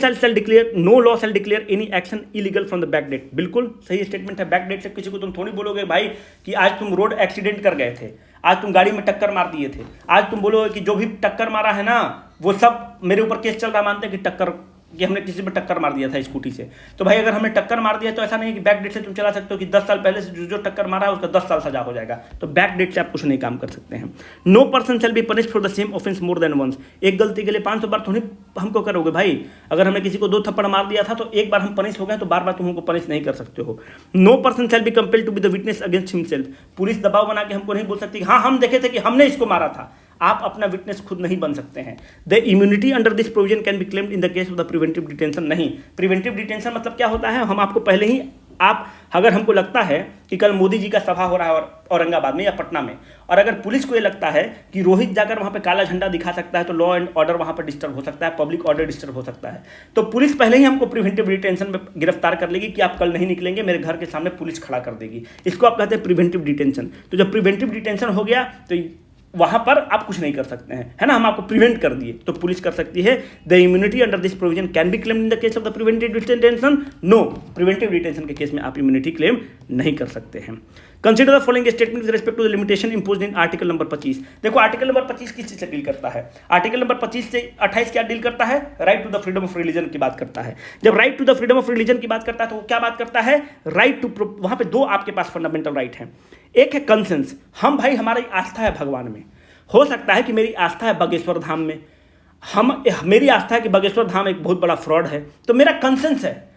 law shall declare any action illegal from the back date. बिल्कुल सही statement है। Back date से किसी को तुम थोड़ी बोलोगे भाई कि आज तुम रोड एक्सीडेंट कर गए थे, आज तुम गाड़ी में टक्कर मार दिए थे, आज तुम बोलोगे कि जो भी टक्कर मारा है ना वो सब मेरे ऊपर केस चल रहा, मानते हैं कि टक्कर कि हमने किसी पे टक्कर मार दिया था स्कूटी से। तो भाई अगर हमने टक्कर मार दिया तो ऐसा नहीं कि बैक डेट से तुम चला सकते हो कि 10 साल पहले से जो टक्कर मारा है उसका 10 साल सजा हो जाएगा। तो बैक डेट से आप कुछ नहीं काम कर सकते हैं। No person shall be punished for the same offence more than once. एक गलती के लिए 500 बार थोड़ी हमको करोगे भाई। अगर हमने किसी को 2 थप्पड़ मार दिया था तो एक बार हम पनिश हो गए तो बार बार तुम हमको पनिश नहीं कर सकते हो। No person shall be compelled to be the witness against himself. Police दबाव बना के हमको नहीं बोल सकती हाँ हम देखे थे कि हमने इसको मारा था। आप अपना विटनेस खुद नहीं बन सकते हैं। The immunity under this provision can be claimed in the case of the preventive detention. नहीं, प्रिवेंटिव डिटेंशन मतलब क्या होता है? हम आपको पहले ही अगर हमको लगता है कि कल मोदी जी का सभा हो रहा है औरंगाबाद में या पटना में, और अगर पुलिस को ये लगता है कि रोहित जाकर वहां पे काला झंडा दिखा सकता है तो लॉ एंड ऑर्डर वहां पर डिस्टर्ब हो सकता है, पब्लिक ऑर्डर डिस्टर्ब हो सकता है, तो पुलिस पहले ही हमको प्रिवेंटिव डिटेंशन में गिरफ्तार कर लेगी कि आप कल नहीं निकलेंगे, मेरे घर के सामने पुलिस खड़ा कर देगी। इसको आप कहते हैं प्रिवेंटिव डिटेंशन। तो जब प्रिवेंटिव डिटेंशन हो गया तो वहां पर आप कुछ नहीं कर सकते हैं, है ना, हम आपको प्रिवेंट कर दिए तो पुलिस कर सकती है। The immunity under this provision can be claim in the case of the preventive detention. No, preventive detention के केस में आप इम्यूनिटी क्लेम नहीं कर सकते हैं। Consider the following statement with respect to the limitation imposed in article number 25। देखो article number 25 किस चीज से डील करता है? आर्टिकल नंबर 25 से 28 क्या डील करता है? Right to the freedom of religion की बात करता है। जब right to the freedom of religion की बात करता है तो वो क्या बात करता है? राइट टू, वहां पे 2 आपके पास फंडामेंटल राइट हैं। एक है कंसेंस, हम भाई हमारी आस्था है भगवान में। हो सकता है कि मेरी आस्था है बागेश्वर धाम में, मेरी आस्था है कि बागेश्वर धाम एक बहुत बड़ा फ्रॉड है, तो मेरा कंसेंस है,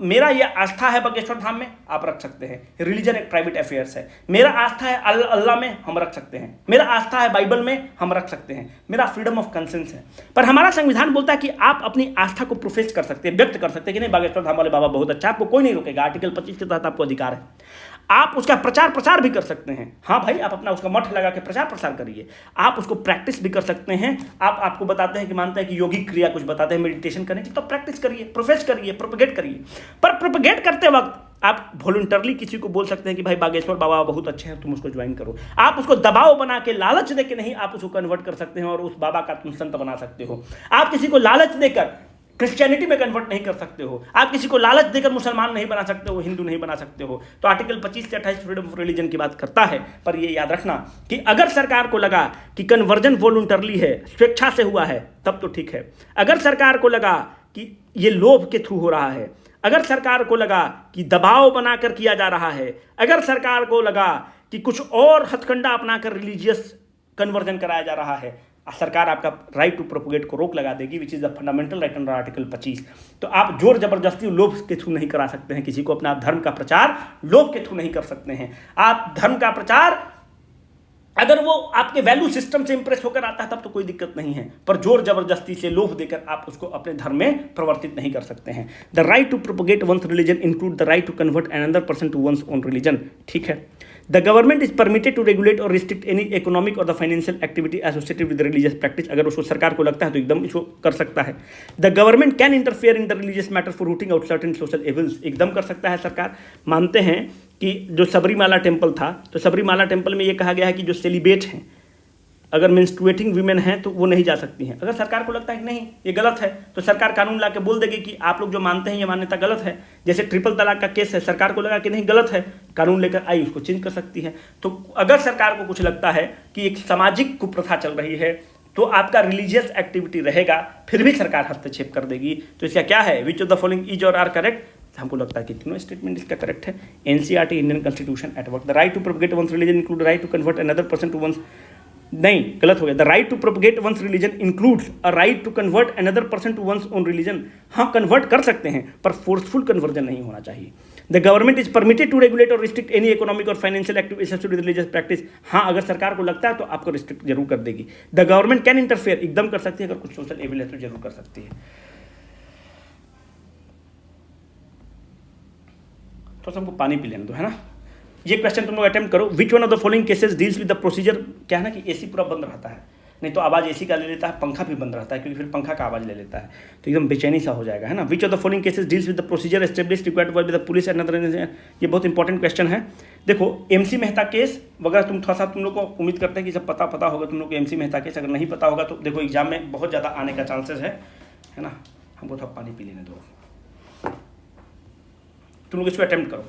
मेरा ये आस्था है बागेश्वर धाम में, आप रख सकते हैं। रिलीजन एक प्राइवेट अफेयर्स है। मेरा आस्था है अल्लाह में, हम रख सकते हैं। मेरा आस्था है बाइबल में, हम रख सकते हैं। मेरा फ्रीडम ऑफ कंसेंस है। पर हमारा संविधान बोलता है कि आप अपनी आस्था को प्रोफेस कर सकते हैं, व्यक्त कर सकते हैं कि नहीं बागेश्वर धाम वाले बाबा बहुत अच्छा, आपको कोई नहीं रोकेगा। आर्टिकल 25 के तहत आपको अधिकार है। आप उसका प्रचार प्रसार भी कर सकते हैं। हाँ भाई, आप अपना उसका मठ लगा के प्रचार प्रसार करिए। आप उसको प्रैक्टिस भी कर सकते हैं। आपको बताते हैं कि मानते हैं कि योगिक क्रिया कुछ बताते हैं मेडिटेशन करने की, तो प्रैक्टिस करिए, प्रोफेस करिए, प्रोपेगेट करिए। पर प्रोपेगेट करते वक्त आप वॉलंटरली किसी को बोल सकते हैं कि भाई बागेश्वर बाबा बहुत अच्छे हैं, तुम उसको ज्वाइन करो। आप उसको दबाव बना के, लालच देके नहीं, आप उसको कन्वर्ट कर सकते हैं और उस बाबा का तुम संत बना सकते हो। आप किसी को लालच देकर क्रिश्चियनिटी में कन्वर्ट नहीं कर सकते हो। आप किसी को लालच देकर मुसलमान नहीं बना सकते हो, हिंदू नहीं बना सकते हो। तो आर्टिकल 25 से 28 फ्रीडम ऑफ रिलीजन की बात करता है। पर ये याद रखना कि अगर सरकार को लगा कि कन्वर्जन वॉलंटरली है, स्वेच्छा से हुआ है, तब तो ठीक है। अगर सरकार को लगा कि ये लोभ के थ्रू हो रहा है, अगर सरकार को लगा कि दबाव बनाकर किया जा रहा है, अगर सरकार को लगा कि कुछ और हथकंडा अपनाकर रिलीजियस कन्वर्जन कराया जा रहा है, सरकार आपका राइट टू प्रोपोगेट को रोक लगा देगी, which is the fundamental right under article 25। तो आप जोर जबरदस्ती लोभ के थ्रू नहीं करा सकते हैं किसी को अपना धर्म का प्रचार, लोभ के थ्रू नहीं कर सकते हैं। आप धर्म का प्रचार अगर वो आपके वैल्यू सिस्टम से इंप्रेस होकर आता है तब तो कोई दिक्कत नहीं है, पर जोर जबरदस्ती से लोभ देकर आप उसको अपने धर्म में प्रवर्तित नहीं कर सकते हैं। The right to propagate one's religion include the right to convert another person to one's own religion. ठीक है। The government is permitted to regulate और रिस्ट्रिक्ट एनी इकोनॉमिक और the financial activity associated with religious practice. अगर उसको सरकार को लगता है तो एकदम इसको कर सकता है। The government can interfere in the religious matter for routing out certain social evils. एकदम कर सकता है सरकार। मानते हैं कि जो सबरीमाला टेम्पल था, तो सबरीमाला टेम्पल में ये कहा गया है कि जो सेलिब्रेट हैं, अगर मेंस्ट्रुएटिंग वीमेन हैं तो वो नहीं जा सकती हैं। अगर सरकार को लगता है कि नहीं ये गलत है, तो सरकार कानून ला के बोल देगी कि आप लोग जो मानते हैं ये मान्यता गलत है। जैसे ट्रिपल तलाक का केस है, सरकार को लगा कि नहीं गलत है, कानून लेकर आई, उसको चेंज कर सकती है। तो अगर सरकार को कुछ लगता है कि एक सामाजिक कुप्रथा चल रही है, तो आपका रिलीजियस एक्टिविटी रहेगा, फिर भी सरकार हस्तक्षेप कर देगी। तो इसका क्या है, which of the following is or are correct? हमको लगता है कि तीनों स्टेटमेंट इसका करेक्ट है। NCERT Indian constitution at work, the right to propagate one's religion include right to convert another person to one's, नहीं गलत हो गया, the right to propagate one's religion includes a right to convert another person to one's own religion. हाँ, convert कर सकते हैं पर forceful conversion नहीं होना चाहिए। The government is permitted to regulate और restrict any economic or financial activity associated with religious practice. हाँ, अगर सरकार को लगता है तो आपको रिस्ट्रिक्ट जरूर कर देगी। द गवर्नमेंट कैन इंटरफेयर, एकदम कर सकती है, अगर कुछ सोशल एविल है तो जरूर कर सकती है। तो सबको पानी पी लेने दो, है ना। ये क्वेश्चन तुम लोग अटेम्प्ट करो, which one of the following cases deals with the procedure. क्या है ना कि एसी पूरा बंद रहता है, नहीं तो आवाज़ एसी का ले लेता है, पंखा भी बंद रहता है, क्योंकि फिर पंखा का आवाज़ ले लेता है, तो एकदम बेचैनी सा हो जाएगा, है ना। विच of the following cases deals with the procedure established required by the police and other. ये बहुत इंपॉर्टेंट क्वेश्चन है। देखो एमसी मेहता केस वगैरह तुम थोड़ा सा, तुम लोग को उम्मीद करते हैं कि सब पता होगा तुम लोग को एमसी मेहता केस। अगर नहीं पता होगा तो देखो एग्जाम में बहुत ज़्यादा आने का चांसेस है ना। हमको थोड़ा पानी पी लेने दो, तुम लोग इसको अटेम्प्ट करो।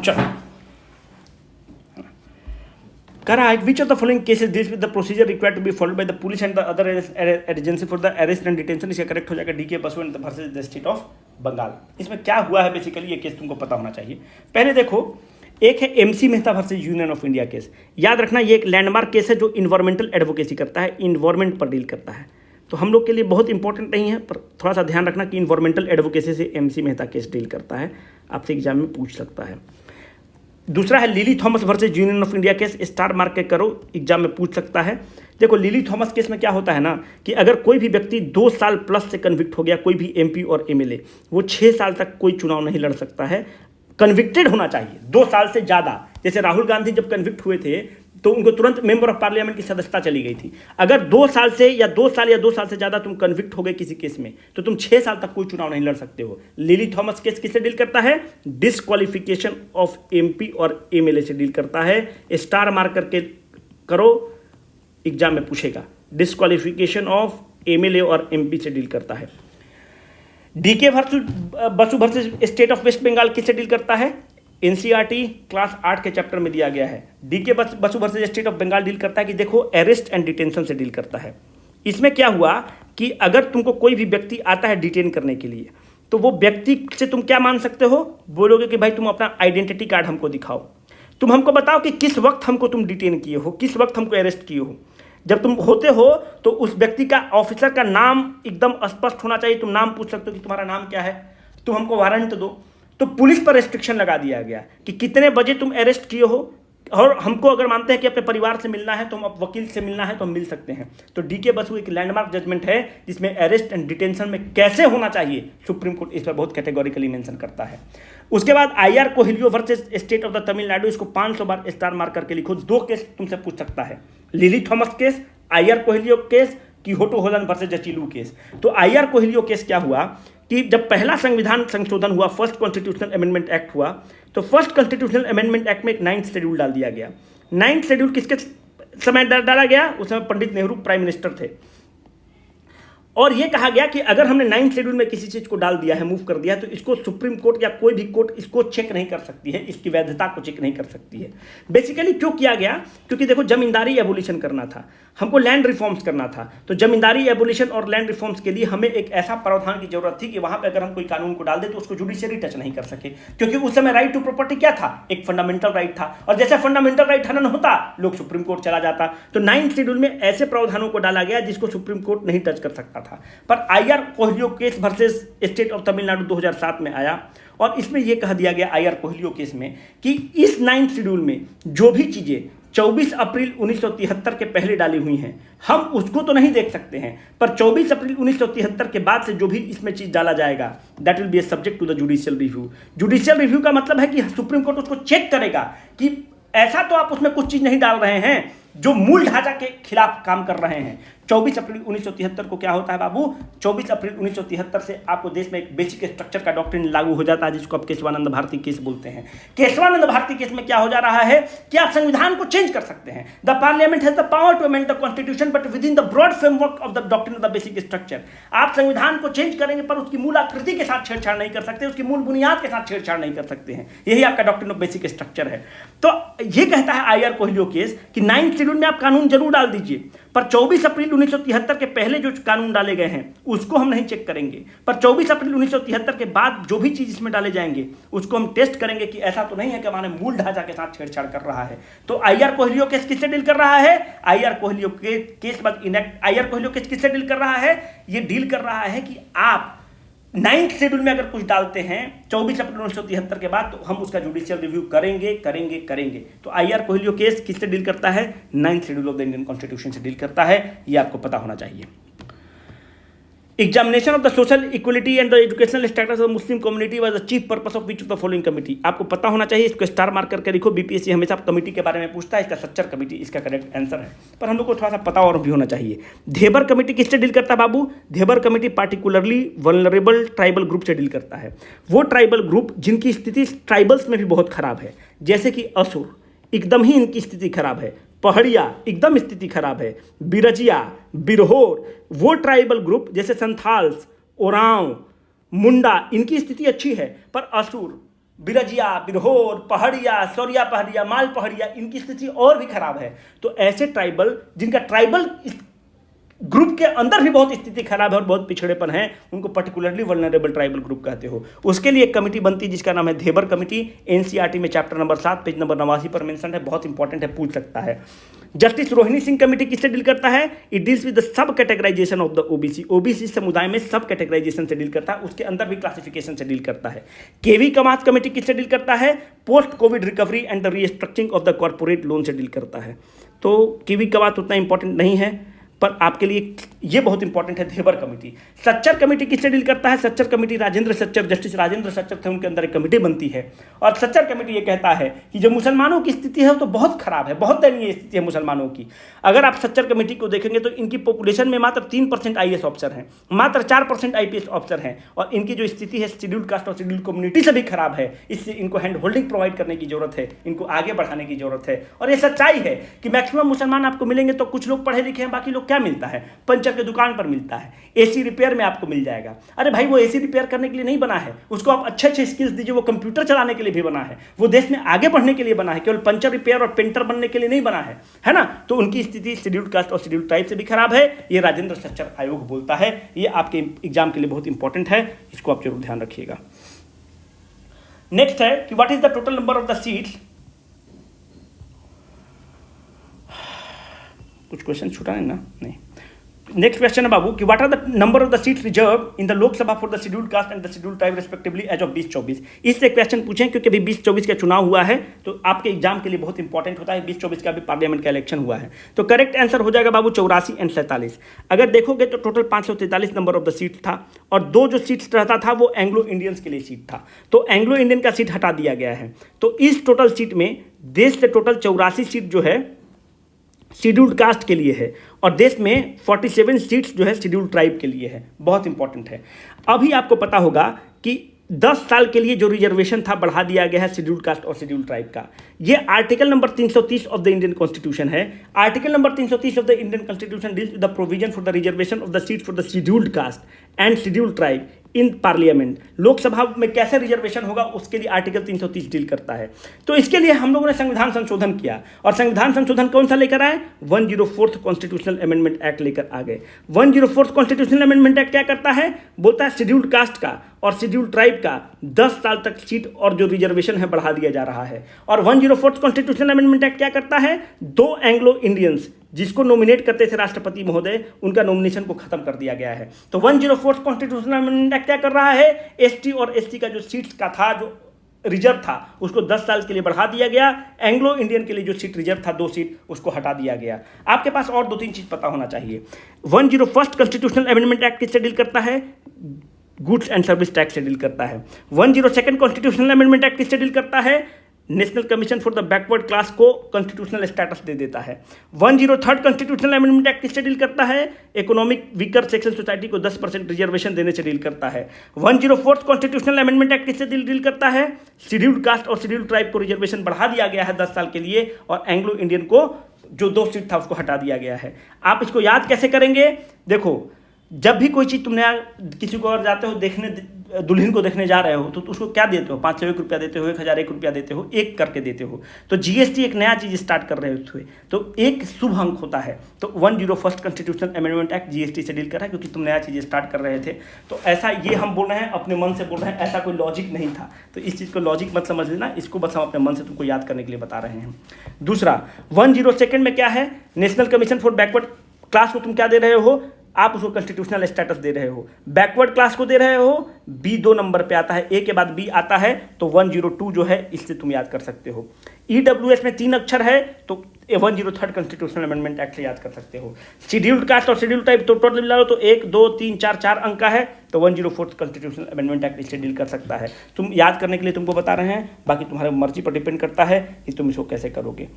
चलो कह रहा है which of the following cases deals with the procedure required to be followed by the police and the other agency for the arrest and detention. इसका करेक्ट हो जाएगा DK Basu and versus the state of Bengal. इसमें क्या हुआ है basically, ये case तुमको पता होना चाहिए। पहले देखो, एक है MC Mehta versus union of India case. याद रखना ये एक लैंडमार्क केस है जो इन्वायरमेंटल एडवोकेसी करता है, इन्वायरमेंट पर डील करता है। तो हम लोग के लिए बहुत इंपॉर्टेंट नहीं है, पर थोड़ा सा ध्यान रखना कि इन्वायरमेंटल एडवोकेसी से एमसी मेहता केस डील करता है, आपसे एग्जाम में पूछ सकता है। दूसरा है Lily Thomas versus union of India case, star mark के करो, एग्जाम में पूछ सकता है। देखो लिली थॉमस केस में क्या होता है ना कि अगर कोई भी व्यक्ति 2 साल प्लस से कन्विक्ट हो गया, कोई भी एमपी और एमएलए, वो 6 साल तक कोई चुनाव नहीं लड़ सकता है। कन्विक्टेड होना चाहिए 2 साल से ज़्यादा। जैसे राहुल गांधी जब कन्विक्ट हुए थे तो उनको तुरंत मेंबर ऑफ पार्लियामेंट की सदस्यता चली गई थी। अगर 2 साल से या 2 साल से ज़्यादा तुम कन्विक्ट हो गए किसी केस में, तो तुम 6 साल तक कोई चुनाव नहीं लड़ सकते हो। लिली थॉमस केस किससे डील करता है? डिस्क्वालिफिकेशन ऑफ एमपी और एमएलए से डील करता है। स्टार मार्क करके करो, एग्जाम में पूछेगा। डिस्क्वालिफिकेशन ऑफ एमएलए और एमपी से डील करता है। DK Basu versus state of West Bengal किससे डील करता है? एनसीईआरटी क्लास 8 के चैप्टर में दिया गया है। DK Basu versus state of Bengal deal करता है कि देखो अरेस्ट एंड डिटेंशन से डील करता है। इसमें क्या हुआ कि अगर तुमको कोई भी व्यक्ति आता है डिटेन करने के लिए, तो वो व्यक्ति से तुम क्या मान सकते हो? बोलोगे कि भाई तुम अपना आइडेंटिटी कार्ड हमको दिखाओ, तुम हमको बताओ कि किस वक्त हमको तुम डिटेन किए हो, किस वक्त हमको अरेस्ट किए हो। जब तुम होते हो तो उस व्यक्ति का, ऑफिसर का नाम एकदम स्पष्ट होना चाहिए। तुम नाम पूछ सकते हो कि तुम्हारा नाम क्या है, तुम हमको वारंट दो। तो पुलिस पर रेस्ट्रिक्शन लगा दिया गया कि कितने बजे तुम अरेस्ट किए हो, और हमको अगर मानते हैं कि अपने परिवार से मिलना है तो हम, अब वकील से मिलना है तो हम मिल सकते हैं। तो डीके बसु एक लैंडमार्क जजमेंट है जिसमें अरेस्ट एंड डिटेंशन में कैसे होना चाहिए सुप्रीम कोर्ट इस पर बहुत कैटेगोरिकली मेंशन करता है। उसके बाद IR Coelho versus state of the Tamil Nadu, इसको 500 बार स्टार मार्क करके लिखो। 2 केस तुमसे पूछ सकता है, Lily Thomas case, IR Coelho case, Kihoto Hollohan versus Zachillhu case. तो आईआर कोहिलियो केस क्या हुआ कि जब पहला संविधान संशोधन हुआ, फर्स्ट कॉन्स्टिट्यूशनल अमेंडमेंट एक्ट हुआ, तो फर्स्ट कॉन्स्टिट्यूशनल अमेंडमेंट एक्ट में एक 9th शेड्यूल डाल दिया गया। 9th शेड्यूल किसके समय डाला गया? उस समय पंडित नेहरू प्राइम मिनिस्टर थे। और ये कहा गया कि अगर हमने 9th शेड्यूल में किसी चीज को डाल दिया है, मूव कर दिया है, तो इसको सुप्रीम कोर्ट या कोई भी कोर्ट इसको चेक नहीं कर सकती है, इसकी वैधता को चेक नहीं कर सकती है। बेसिकली क्यों किया गया? क्योंकि देखो, जमींदारी एबोलिशन करना था, हमको लैंड रिफॉर्म्स करना था। तो जमींदारी एबोलिशन और लैंड रिफॉर्म्स के लिए हमें एक ऐसा प्रावधान की जरूरत थी कि वहां पर अगर हम कोई कानून को डाल दे तो उसको जुडिशियरी टच नहीं कर सके, क्योंकि उस समय राइट टू प्रॉपर्टी क्या था? एक फंडामेंटल राइट था, और जैसे फंडामेंटल राइट हनन होता, लोग सुप्रीम कोर्ट चला जाता। तो 9th शेड्यूल में ऐसे प्रावधानों को डाला गया जिसको सुप्रीम कोर्ट नहीं टच कर सकता था। पर IR Coelho case versus state of Tamil Nadu 2007 में आया, और इसमें यह कह दिया गया आईआर कोहिलियो केस में कि इस 9th शेड्यूल में जो भी चीजें 24 अप्रैल 1973 के पहले डाली हुई हैं, हम उसको तो नहीं देख सकते हैं, पर 24 अप्रैल 1973 के बाद से जो भी इसमें चीज डाला जाएगा, that will be a subject to the judicial review. Judicial review का मतलब है कि सुप्रीम कोर्ट उसको चेक करेगा कि ऐसा तो आप उसमें कुछ चीज नहीं डाल रहे हैं जो मूल ढांचा के खिलाफ काम कर रहे हैं। 24 अप्रैल 1973 को क्या होता है बाबू? 24 अप्रैल 1973 से आपको देश में एक बेसिक स्ट्रक्चर का डॉक्ट्रिन लागू हो जाता है, जिसको आप केशवानंद भारती केस बोलते हैं। केशवानंद भारती केस में क्या हो जा रहा है कि आप संविधान को चेंज कर सकते हैं। The parliament has the power to amend the constitution but within the broad framework of the doctrine of the basic structure. आप संविधान को चेंज करेंगे पर उसकी मूल आकृति के साथ छेड़छाड़ नहीं कर सकते, उसकी मूल बुनियाद के साथ छेड़छाड़ नहीं कर सकते हैं। यही आपका डॉक्ट्रिन ऑफ बेसिक स्ट्रक्चर है। तो ये कहता है आईआर कोहिलियो केस कि 9th शेड्यूल में आप कानून जरूर डाल दीजिए, पर 24 अप्रैल 1973 के पहले जो कानून डाले गए हैं उसको हम नहीं चेक करेंगे, पर 24 अप्रैल 1973 के बाद जो भी चीज इसमें डाले जाएंगे उसको हम टेस्ट करेंगे कि ऐसा तो नहीं है कि हमारे मूल ढांचा के साथ छेड़छाड़ कर रहा है। तो आईआर कोहिलियो केस किससे डील कर रहा है? IR Coelho case IR Coelho case किससे डील कर रहा है? ये डील कर रहा है कि आप 9th शेड्यूल में अगर कुछ डालते हैं 24 अप्रैल 1973 के बाद, तो हम उसका जुडिशियल रिव्यू करेंगे। तो आईआर कोहिलियो केस किससे डील करता है? 9th schedule of the Indian constitution से डील करता है। ये आपको पता होना चाहिए। Examination of the social equality and the educational status of Muslim community was the chief purpose of which of the following committee. आपको पता होना चाहिए, इसको स्टार मार्क करके लिखो। बीपीएससी हमेशा कमेटी के बारे में पूछता है, इसका सच्चर कमेटी इसका करेक्ट आंसर है, पर हम लोग को थोड़ा सा पता और भी होना चाहिए। धेबर कमेटी किससे डील करता है बाबू? Dhebar committee particularly vulnerable tribal group से डील करता है। वो ट्राइबल ग्रुप जिनकी स्थिति ट्राइबल्स में भी बहुत खराब है, जैसे कि असुर, एकदम ही इनकी स्थिति खराब है। पहाड़िया, एकदम स्थिति खराब है। बिरजिया, बिरहोर, वो ट्राइबल ग्रुप जैसे संथाल्स, ओरांव, मुंडा, इनकी स्थिति अच्छी है, पर असुर, बिरजिया, बिरहोर, पहाड़िया, सौरिया पहाड़िया, माल पहाड़िया, इनकी स्थिति और भी खराब है। तो ऐसे ट्राइबल जिनका ट्राइबल ग्रुप के अंदर भी बहुत स्थिति खराब है और बहुत पिछड़ेपन है, उनको पर्टिकुलरली वल्नरेबल ट्राइबल ग्रुप कहते हो। उसके लिए एक कमेटी बनती है जिसका नाम है धेबर कमेटी। एनसीईआरटी में चैप्टर नंबर 7 पेज नंबर 89 पर मेंशन है, बहुत इंपॉर्टेंट है, पूछ सकता है। जस्टिस रोहिणी सिंह कमेटी किससे डील करता है? It deals with the sub categorization of the OBC. OBC समुदाय में सब कैटेगराइजेशन से डील करता है, उसके अंदर भी क्लासिफिकेशन से डील करता है। केवी कमात कमेटी किससे डील करता है? Post Covid recovery and the restructuring of the corporate loan से डील करता है। तो केवी कमात उतना इंपॉर्टेंट नहीं है, पर आपके लिए ये बहुत इंपॉर्टेंट है धेबर कमेटी। सच्चर कमेटी किससे डील करता है? सच्चर कमेटी राजेंद्र सच्चर, जस्टिस राजेंद्र सच्चर थे, उनके अंदर एक कमेटी बनती है, और सच्चर कमेटी ये कहता है कि जो मुसलमानों की स्थिति है वो तो बहुत खराब है, बहुत दयनीय स्थिति है मुसलमानों की। अगर आप सच्चर कमेटी को देखेंगे तो इनकी पॉपुलेशन में मात्र 3% IAS ऑफिसर हैं, मात्र 4% IPS ऑफिसर हैं, और इनकी जो स्थिति है शेड्यूल्ड कास्ट और शेड्यूल्ड कम्युनिटी से भी खराब है। इससे इनको हैंड होल्डिंग प्रोवाइड करने की जरूरत है, इनको आगे बढ़ाने की जरूरत है। और ये सच्चाई है कि मैक्सिमम मुसलमान आपको मिलेंगे तो कुछ लोग पढ़े लिखे हैं, बाकी लोग क्या मिलता है? पंचर की दुकान पर मिलता है, एसी रिपेयर में आपको मिल जाएगा। अरे भाई, वो एसी रिपेयर करने के लिए नहीं बना है, उसको आप अच्छे अच्छे स्किल्स दीजिए, वो कंप्यूटर चलाने के लिए भी बना है, वो देश में आगे बढ़ने के लिए बना है, केवल पंचर रिपेयर और पेंटर बनने के लिए नहीं बना है ना। तो उनकी स्थिति शेड्यूल्ड कास्ट और शेड्यूल्ड ट्राइब से भी खराब है, ये राजेंद्र सच्चर आयोग बोलता है। ये आपके एग्जाम के लिए बहुत इंपॉर्टेंट है, इसको आप जरूर ध्यान रखिएगा। नेक्स्ट है कि what is the total number of the seats. कुछ क्वेश्चन छूटा है ना? नहीं। नेक्स्ट क्वेश्चन है बाबू कि what are the number of the seats reserved in the Lok Sabha for the scheduled caste and the scheduled tribe respectively as of 2024। इससे question पूछें क्योंकि अभी 2024 का चुनाव हुआ है, तो आपके एग्जाम के लिए बहुत इंपॉर्टेंट होता है। 2024 का भी पार्लियामेंट का इलेक्शन हुआ है, तो करेक्ट आंसर हो जाएगा बाबू 84 एंड 47। अगर देखोगे तो total 543 number of the seat था, और दो जो सीट्स रहता था वो एंग्लो इंडियंस के लिए सीट था, तो एंग्लो इंडियन का सीट हटा दिया गया है। तो इस टोटल सीट में देश से टोटल 84 सीट जो है शेड्यूल्ड कास्ट के लिए है, और देश में 47 सीट्स जो है शेड्यूल्ड ट्राइब के लिए है। बहुत इंपॉर्टेंट है। अभी आपको पता होगा कि 10 साल के लिए जो रिजर्वेशन था बढ़ा दिया गया है शेड्यूल्ड कास्ट और शेड्यूल्ड ट्राइब का। ये article number 330 of the Indian constitution है। Article number 330 of the Indian constitution deals with the provision for the reservation of the seat for the scheduled caste and scheduled tribe in parliament. Lok Sabha में कैसे reservation होगा उसके लिए article 330 deal करता है। तो इसके लिए हम लोगों ने संविधान संशोधन किया, और संविधान संशोधन कौन सा लेकर आए? 104th कॉन्स्टिट्यूशनल अमेंडमेंट एक्ट लेकर आ गए। 104th कॉन्स्टिट्यूशनल अमेंडमेंट एक्ट क्या करता है? बोलता है शेड्यूल्ड कास्ट का और शेड्यूल्ड ट्राइब का 10 साल तक सीट और जो रिजर्वेशन है बढ़ा दिया जा रहा है। और 104th कॉन्स्टिट्यूशनल अमेंडमेंट एक्ट क्या करता है? 2 एंग्लो इंडियंस जिसको नॉमिनेट करते थे राष्ट्रपति महोदय, उनका नॉमिनेशन को खत्म कर दिया गया है। तो 104th कॉन्स्टिट्यूशनल अमेंडमेंट एक्ट क्या कर रहा है? एसटी और एससी का जो सीट्स का था, जो रिजर्व था, उसको 10 साल के लिए बढ़ा दिया गया। एंग्लो इंडियन के लिए जो सीट रिजर्व था 2 सीट, उसको हटा दिया गया। आपके पास और 2-3 चीज पता होना चाहिए। 101st कॉन्स्टिट्यूशनल अमेंडमेंट एक्ट किससे डील करता है? गुड्स एंड सर्विस टैक्स से डील करता है। 102nd कॉन्स्टिट्यूशनल अमेंडमेंट एक्ट किससे डील करता है? National commission for the backward class को कॉन्स्टिट्यूशनल स्टेटस दे देता है। 103rd कॉन्स्टिट्यूशनल अमेंडमेंट एक्ट किससे डील करता है? इकोनॉमिक वीकर सेक्शन सोसाइटी को 10% रिजर्वेशन देने से डील करता है। 104th कॉन्स्टिट्यूशनल अमेंडमेंट एक्ट किससे डील करता है? शेड्यूल्ड कास्ट और शेड्यूल्ड ट्राइब को रिजर्वेशन बढ़ा दिया गया है 10 साल के लिए, और एंग्लो इंडियन को जो 2 सीट था उसको हटा दिया गया है। आप इसको याद कैसे करेंगे? देखो, जब भी कोई चीज़ तुमने किसी को और जाते हो देखने, दुल्हन को देखने जा रहे हो, तो उसको क्या देते हो? 500 रुपया देते हो, 1001 रुपया देते हो, एक करके देते हो। तो जीएसटी एक नया चीज़ स्टार्ट कर रहे हुए, तो एक शुभ अंक होता है। तो 101st constitutional amendment act GST से डील कर रहा है, क्योंकि तुम नया चीज़ स्टार्ट कर रहे थे। तो ऐसा ये हम बोल रहे हैं, अपने मन से बोल रहे हैं, ऐसा कोई लॉजिक नहीं था। तो इस चीज़ को लॉजिक मत समझ लेना, इसको बस हम अपने मन से तुमको याद करने के लिए बता रहे हैं। दूसरा, 102nd में क्या है? National commission for backward class को तुम क्या दे रहे हो? आप उसको कॉन्स्टिट्यूशनल स्टेटस दे रहे हो। बैकवर्ड क्लास को दे रहे हो, बी 2 नंबर पे आता है, ए के बाद बी आता है, तो 102 जो है इससे तुम याद कर सकते हो। ईडब्ल्यूएस में 3 अक्षर है, तो 103rd कॉन्स्टिट्यूशनल अमेंडमेंट एक्ट से याद कर सकते हो। शेड्यूल्ड कास्ट और शेड्यूल्ड टाइप तो टोटल मिला लो तो 1 2 3 4 अंक का है, तो 104th कॉन्स्टिट्यूशनल अमेंडमेंट एक्ट इससे डील कर सकता है। तुम याद करने के लिए तुमको बता रहे हैं, बाकी तुम्हारे मर्जी पर डिपेंड करता है कि तुम इसको कैसे करोगे।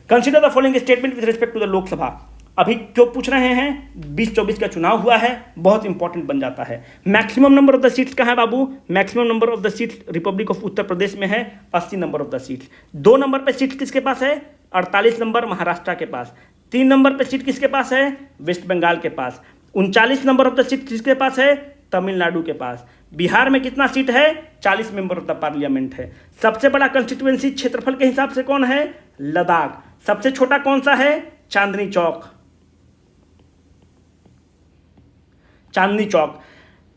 Consider the following statement with respect to the Lok Sabha. अभी क्यों पूछ रहे हैं? 2024 का चुनाव हुआ है, बहुत इंपॉर्टेंट बन जाता है। Maximum number of the seats कहाँ है बाबू? Maximum number of the seats republic of Uttar Pradesh में है, 80 number of the seats. 2 number पे सीट किसके पास है? 48 नंबर महाराष्ट्र के पास। 3 नंबर पे सीट किसके पास है? वेस्ट बंगाल के पास। 39 नंबर ऑफ द सीट किसके पास है? तमिलनाडु के पास। बिहार में कितना सीट है? 40 मेंबर ऑफ द पार्लियामेंट है। सबसे बड़ा कंस्टिट्यूएंसी क्षेत्रफल के हिसाब से कौन है? लद्दाख। सबसे छोटा कौन सा है? चांदनी चौक। चांदनी चौक।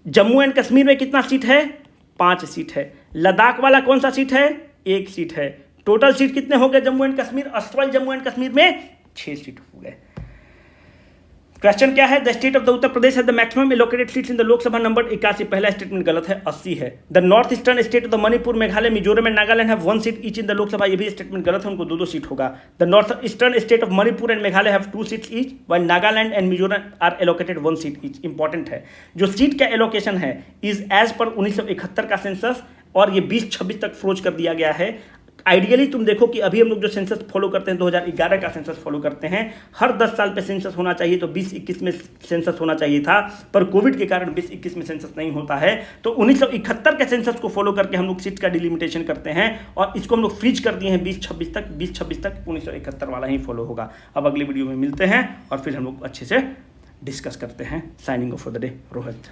जम्मू एंड कश्मीर में कितना सीट है? 5 सीट है। लद्दाख वाला कौन सा सीट है? 1 सीट है। टोटल सीट कितने हो गए Jammu and Kashmir? Astral Jammu and Kashmir में 6 सीट हो गए। क्वेश्चन क्या है? The state of the Uttar Pradesh है the maximum allocated seats in the Lok Sabha number 81। पहला स्टेटमेंट गलत है, 80 है। The north eastern state of the Manipur, Meghalaya, Mizoram and Nagaland have 1 seat each in the Lok Sabha. ये भी स्टेटमेंट गलत है, उनको 2-2 सीट होगा। The north eastern state of Manipur and Meghalaya have 2 seats each, while Nagaland and Mizoram are allocated 1 seat each. Important है, जो सीट का allocation है इज एज पर 1971 का सेंसस, और ये 2026 तक फ्रोज कर दिया गया है। आइडियली तुम देखो कि अभी हम लोग जो सेंसस फॉलो करते हैं 2011 का सेंसस फॉलो करते हैं, हर 10 साल पे सेंसस होना चाहिए, तो 2021 में सेंसस होना चाहिए था, पर कोविड के कारण 2021 में सेंसस नहीं होता है। तो 1971 के सेंसस को फॉलो करके हम लोग सीट का डिलिमिटेशन करते हैं, और इसको हम लोग फ्रीज कर दिए हैं 2026 तक। 2026 तक 1971 वाला ही फॉलो होगा। अब अगली वीडियो में मिलते हैं और फिर हम लोग अच्छे से डिस्कस करते हैं। Signing off for the day, Rohit.